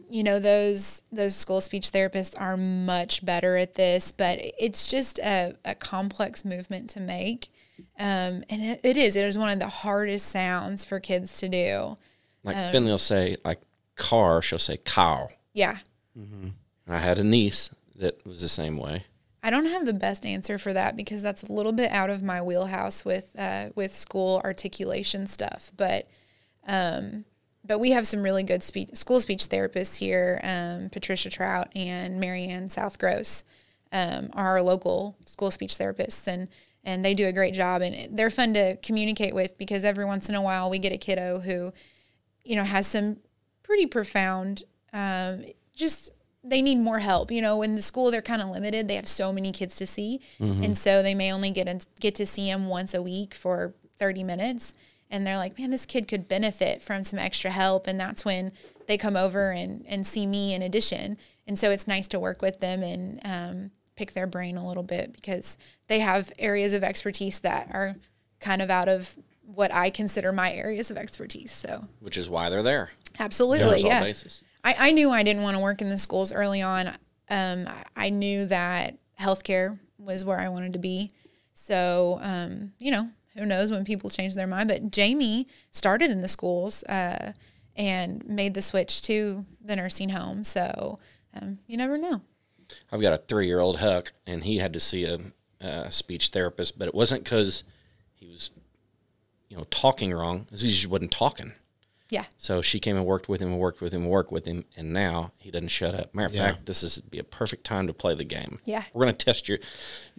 You know, those school speech therapists are much better at this, but it's just a complex movement to make. And it is one of the hardest sounds for kids to do. Like Finley will say, like car, she'll say cow. Yeah. Mm-hmm. And I had a niece that was the same way. I don't have the best answer for that because that's a little bit out of my wheelhouse with school articulation stuff. But we have some really good school speech therapists here. Patricia Trout and Marianne Southgross are our local school speech therapists, and they do a great job. And they're fun to communicate with because every once in a while we get a kiddo who, you know, has some pretty profound they need more help. You know, in the school, they're kind of limited. They have so many kids to see. Mm-hmm. And so they may only get to see them once a week for 30 minutes. And they're like, man, this kid could benefit from some extra help. And that's when they come over and see me in addition. And so it's nice to work with them and pick their brain a little bit because they have areas of expertise that are kind of out of what I consider my areas of expertise. So, which is why they're there. Absolutely, yeah. I knew I didn't want to work in the schools early on. I knew that healthcare was where I wanted to be. So, you know, who knows when people change their mind. But Jamie started in the schools and made the switch to the nursing home. So you never know. I've got a 3-year-old Huck, and he had to see a speech therapist, but it wasn't because he was, you know, talking wrong. He just wasn't talking. Yeah. So she came and worked with him, and now he doesn't shut up. Matter of fact, this is be a perfect time to play the game. Yeah. We're going to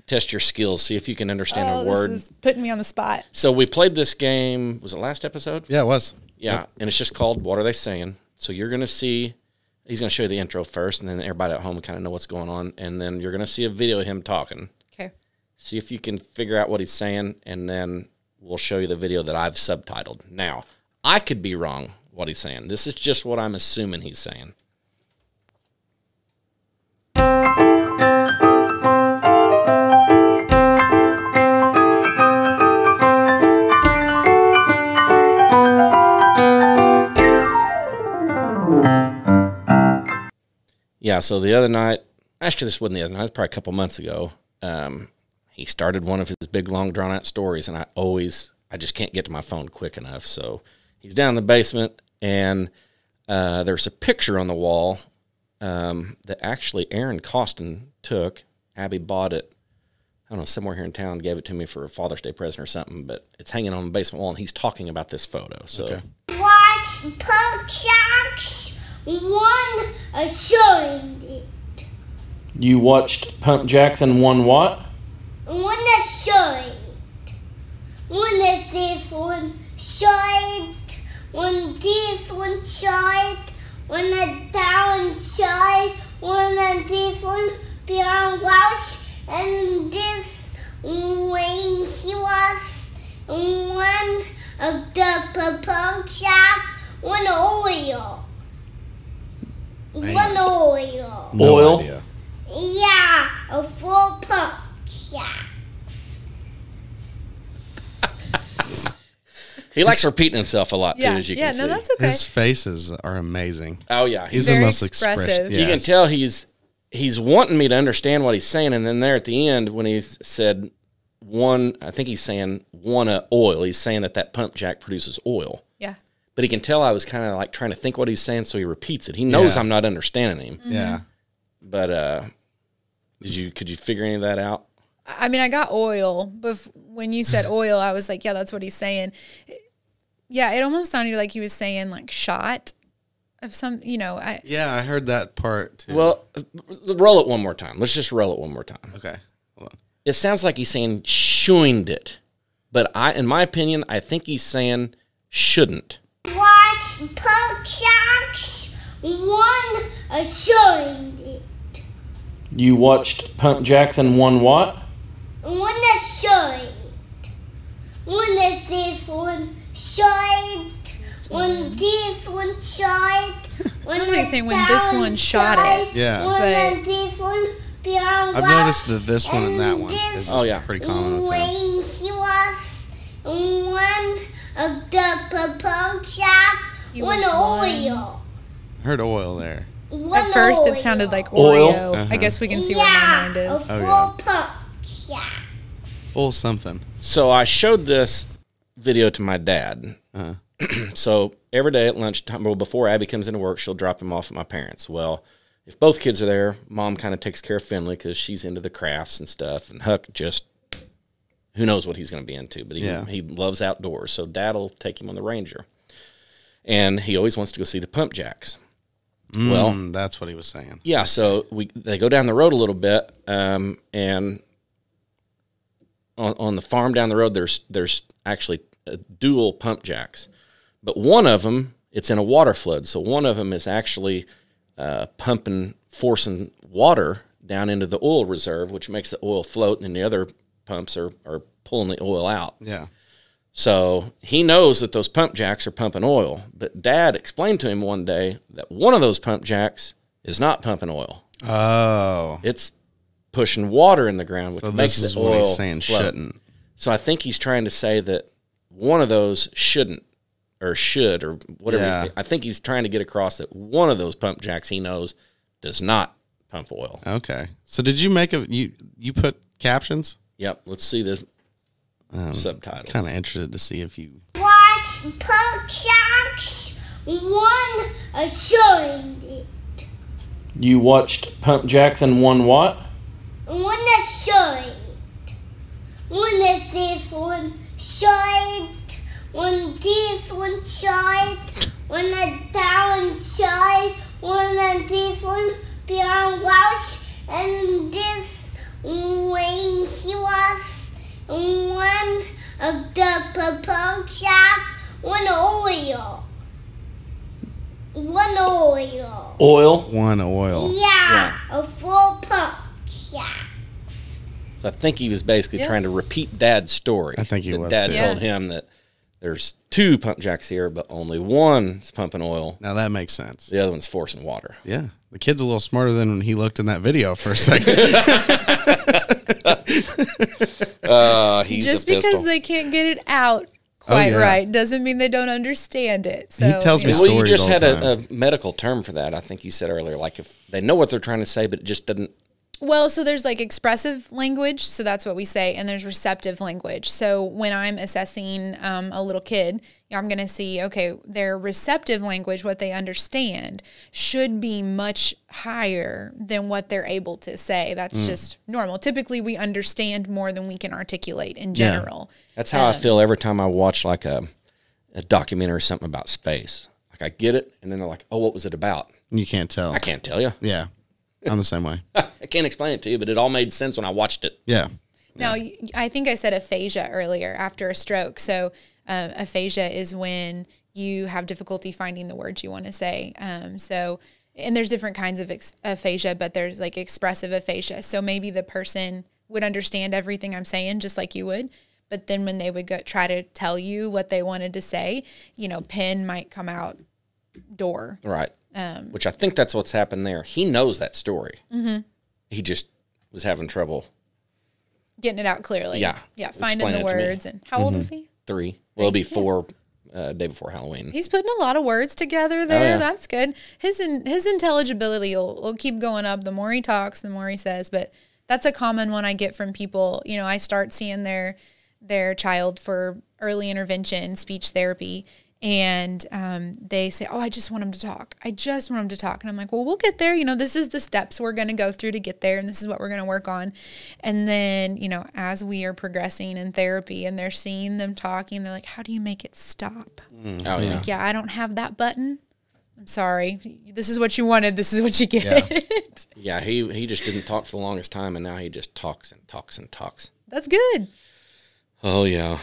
test your skills, see if you can understand a word. This is putting me on the spot. So we played this game, was it last episode? Yeah, it was. Yeah, yep. And it's just called What Are They Saying? So you're going to see, he's going to show you the intro first, and then everybody at home kind of know what's going on, and then you're going to see a video of him talking. Okay. See if you can figure out what he's saying, and then we'll show you the video that I've subtitled. Now, I could be wrong what he's saying. This is just what I'm assuming he's saying. Yeah, so the other night, actually this wasn't the other night, it was probably a couple months ago, he started one of his big, long, drawn-out stories, and I just can't get to my phone quick enough. So he's down in the basement, and there's a picture on the wall that actually Aaron Costin took. Abby bought it, I don't know, somewhere here in town, gave it to me for a Father's Day present or something, but it's hanging on the basement wall, and he's talking about this photo. So Watch Punk Jacks one showing it. You watched Pump Jacks and won what? One showing. One of this one showed. One this one showed. One of that one showed. One of this one beyond wash. And this way he was. One of the punk shop. One oil. Man. One oil. No Oil? idea. Yeah, a full pump jacks. He likes repeating himself a lot, too, Yeah, as you can see. no, that's okay. His faces are amazing. Oh, yeah. He's Very the most expressive. expressive. You can tell he's wanting me to understand what he's saying, and then there at the end, when he said one, I think he's saying one oil, he's saying that pump jack produces oil. Yeah. But he can tell I was kind of like trying to think what he's saying, so he repeats it. He knows I'm not understanding him. Mm-hmm. Yeah. But could you figure any of that out? I mean, I got oil, but when you said oil, I was like, yeah, that's what he's saying. Yeah, it almost sounded like he was saying like shot. of some, you know, I heard that part too. Well, roll it one more time. Let's just roll it one more time. Okay. Hold on. It sounds like he's saying shouldn't it. But in my opinion, I think he's saying shouldn't. Watch Punk Jacks. One showing it. You watched Pump Jacks and won what? One that's showing it. One that this one shot it. When this one shot it. Sounds like saying when this one shot it. Yeah. When this one beyond I've noticed that this one and that one is Oh, yeah. pretty common with when him. he was one of the punk shop, He one was one. oil. I heard oil there. At first, it sounded like Oil? Oreo. I guess we can see where my mind a is. full Oh, yeah. punk shop. Full something. So I showed this video to my dad. Uh-huh. So every day at lunchtime, well, before Abby comes into work, she'll drop him off at my parents'. Well, if both kids are there, Mom kind of takes care of Finley because she's into the crafts and stuff. And Huck just, who knows what he's going to be into, but he loves outdoors. So Dad will take him on the Ranger. And he always wants to go see the Pump Jacks. Well, That's what he was saying. yeah, so they go down the road a little bit, and on the farm down the road, there's actually dual Pump Jacks. But one of them, it's in a water flood. So one of them is actually forcing water down into the oil reserve, which makes the oil float, and the other pumps are pulling the oil out. Yeah. So he knows that those pump jacks are pumping oil. But Dad explained to him one day that one of those pump jacks is not pumping oil. Oh. It's pushing water in the ground, which So makes this is the what oil he's saying float. shouldn't. So I think he's trying to say that one of those shouldn't, or should, or whatever. Yeah. I think he's trying to get across that one of those pump jacks he knows does not pump oil. Okay. So did you make you put captions? Yep. Let's see the subtitles. Kind of interested to see if you. Watch Punk Jacks. One showing it. You watched Pump Jacks and won what? One that's showing it. One that this one shot it. When this one shot it. When that one shot it. When that this one beyond wash. And this way he was one of the punk shop. One oil. One oil. Oil. One oil. Yeah, a full pump shop. So I think he was basically trying to repeat Dad's story. I think he that was, Dad too. told him that there's two pump jacks here, but only one's pumping oil. Now that makes sense. The other one's forcing water. Yeah. The kid's a little smarter than when he looked in that video for a second. He's Just a pistol. because they can't get it out quite yeah. right doesn't mean they don't understand it. So, He tells me you know. Well, you stories just all had the a medical term for that. I think you said earlier, like if they know what they're trying to say, but it just doesn't. Well, so there's like expressive language, so that's what we say, and there's receptive language. So when I'm assessing a little kid, I'm going to see, okay, their receptive language, what they understand, should be much higher than what they're able to say. That's just normal. Typically, we understand more than we can articulate in general. That's how I feel every time I watch like a documentary or something about space. Like I get it, and then they're like, "Oh, what was it about?" You can't tell. I can't tell you. Yeah. I'm the same way. I can't explain it to you, but it all made sense when I watched it. Yeah. Now, I think I said aphasia earlier after a stroke. So aphasia is when you have difficulty finding the words you want to say. And there's different kinds of aphasia, but there's like expressive aphasia. So maybe the person would understand everything I'm saying just like you would. But then when they would try to tell you what they wanted to say, pen might come out door. Right. Which I think that's what's happened there. He knows that story. Mm-hmm. He just was having trouble Getting it out clearly. Yeah. Yeah, finding Explain the it to me. words. And how old is he? 3. Well, it'll be 4 day before Halloween. He's putting a lot of words together there. yeah. That's good. His intelligibility will keep going up. The more he talks, the more he says. But that's a common one I get from people. I start seeing their child for early intervention, speech therapy, and they say, "Oh, I just want him to talk. I just want him to talk." And I'm like, "Well, we'll get there. This is the steps we're going to go through to get there, and this is what we're going to work on." And then, as we are progressing in therapy and they're seeing them talking, they're like, "How do you make it stop?" Oh, yeah. Like, yeah, I don't have that button. I'm sorry. This is what you wanted. This is what you get. Yeah, he just didn't talk for the longest time, and now he just talks and talks and talks. That's good. Oh, yeah.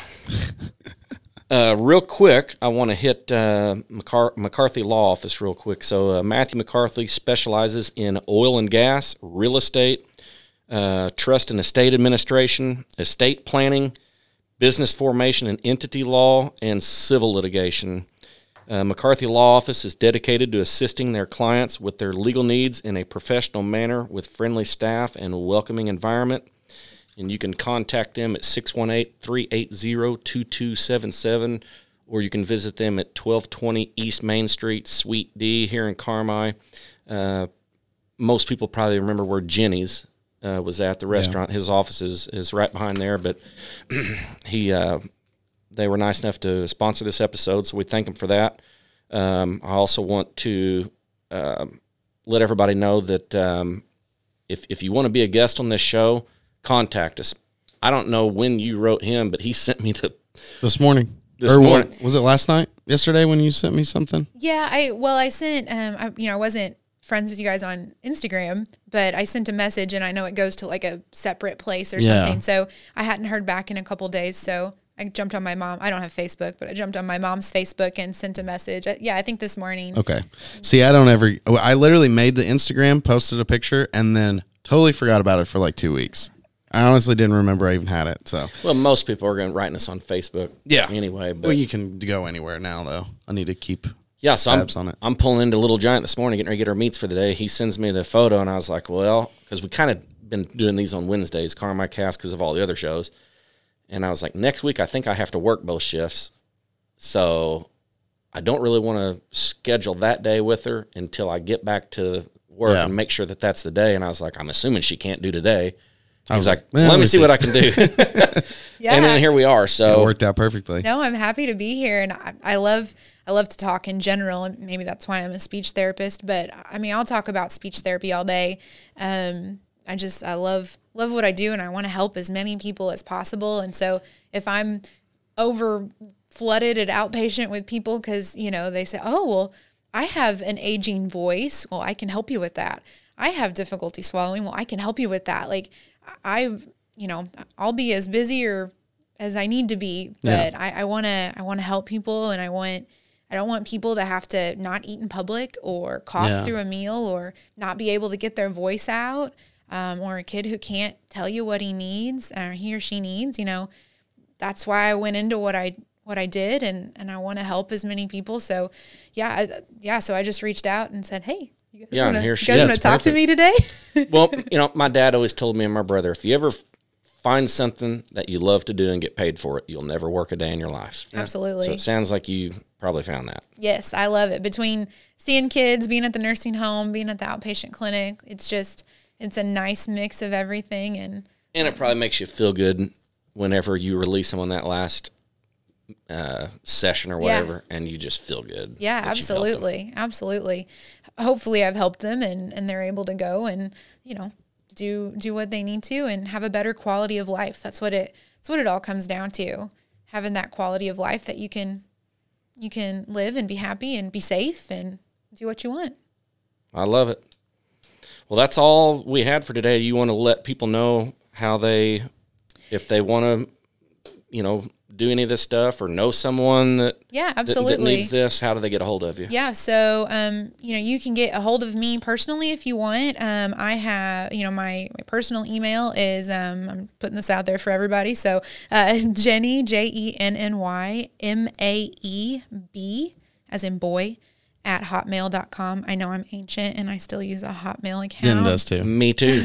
Real quick, I want to hit Mccarthy Law Office real quick. So Matthew McCarthy specializes in oil and gas, real estate, trust and estate administration, estate planning, business formation and entity law, and civil litigation. Mccarthy Law Office is dedicated to assisting their clients with their legal needs in a professional manner with friendly staff and a welcoming environment. And you can contact them at 618-380-2277, or you can visit them at 1220 East Main Street, Suite D here in Carmi. Most people probably remember where Jenny's was at, the restaurant. His office is right behind there, but they were nice enough to sponsor this episode, so we thank them for that. I also want to let everybody know that if you want to be a guest on this show, contact us. I don't know when you wrote him, but he sent me this morning. This morning. Was it last night? Yesterday when you sent me something? Yeah, I sent, I wasn't friends with you guys on Instagram, but I sent a message, and I know it goes to like a separate place or something. So I hadn't heard back in a couple days, so I jumped on my mom. I don't have Facebook, but I jumped on my mom's Facebook and sent a message. I think this morning. Okay. See, I literally made the Instagram, posted a picture, and then totally forgot about it for like 2 weeks. I honestly didn't remember I even had it. So, well, most people are going to write us on Facebook. Yeah. Anyway, but well, you can go anywhere now, though. I need to keep tabs on it. I'm pulling into Little Giant this morning, getting ready to get our meats for the day. He sends me the photo, and I was like, well, because we kind of been doing these on Wednesdays, Carmi Cast, because of all the other shows. And I was like, next week I think I have to work both shifts, so I don't really want to schedule that day with her until I get back to work and make sure that that's the day. And I was like, I'm assuming she can't do today. I was like, let me see what I can do. And then here we are. So it worked out perfectly. No, I'm happy to be here, and I love to talk in general, and maybe that's why I'm a speech therapist. But I mean, I'll talk about speech therapy all day. I love what I do, and I want to help as many people as possible. And so if I'm over flooded at outpatient with people because they say, oh well, I have an aging voice, well, I can help you with that. I have difficulty swallowing, well, I can help you with that. Like I'll be as busy or as I need to be, but I want to help people, and I don't want people to have to not eat in public or cough through a meal or not be able to get their voice out, or a kid who can't tell you what he needs or he or she needs. That's why I went into what I did, and I want to help as many people. So so I just reached out and said, hey, you guys want to talk to me today? Well, my dad always told me and my brother, if you ever find something that you love to do and get paid for it, you'll never work a day in your life. Absolutely. So it sounds like you probably found that. Yes, I love it. Between seeing kids, being at the nursing home, being at the outpatient clinic, it's a nice mix of everything. And it probably makes you feel good whenever you release them on that last session or whatever, and you just feel good. Yeah, absolutely. Absolutely. Hopefully I've helped them and they're able to go and, do what they need to and have a better quality of life. That's what it all comes down to. Having that quality of life that you can live and be happy and be safe and do what you want. I love it. Well, that's all we had for today. You want to let people know how if they want to, do any of this stuff or know someone that absolutely that needs this, how do they get a hold of you? Yeah, so you can get a hold of me personally if you want. I have my personal email is I'm putting this out there for everybody. So Jenny, JENNY MAEB as in boy at hotmail.com. I know I'm ancient and I still use a Hotmail account. Jen does too. Me too.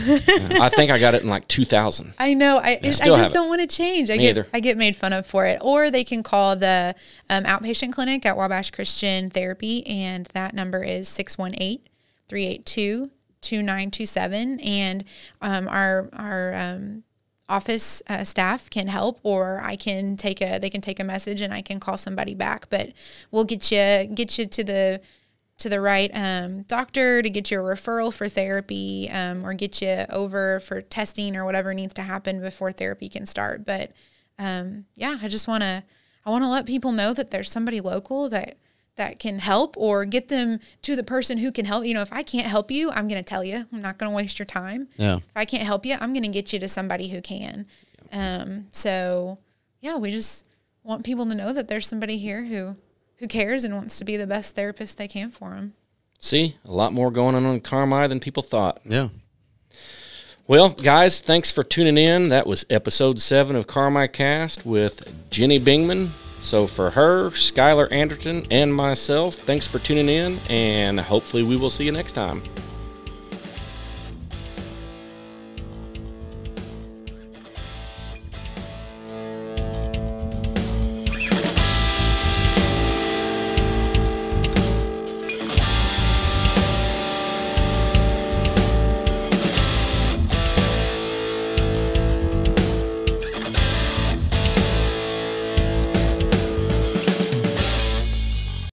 I think I got it in like 2000. I know. I just don't want to change. I get made fun of for it. Or they can call the outpatient clinic at Wabash Christian Therapy, and that number is 618-382-2927. And our office staff can help, or they can take a message and I can call somebody back. But we'll get you to the right doctor to get you a referral for therapy, or get you over for testing or whatever needs to happen before therapy can start. But I want to let people know that there's somebody local that that can help, or get them to the person who can help. You know, if I can't help you, I'm going to tell you. I'm not going to waste your time. Yeah. If I can't help you, I'm going to get you to somebody who can. So yeah, we just want people to know that there's somebody here who cares and wants to be the best therapist they can for them. See, a lot more going on Carmi than people thought. Yeah. Well, guys, thanks for tuning in. That was episode 7 of Carmi Cast with Jenny Bingman. So for her, Skylar Anderton, and myself, thanks for tuning in, and hopefully we will see you next time.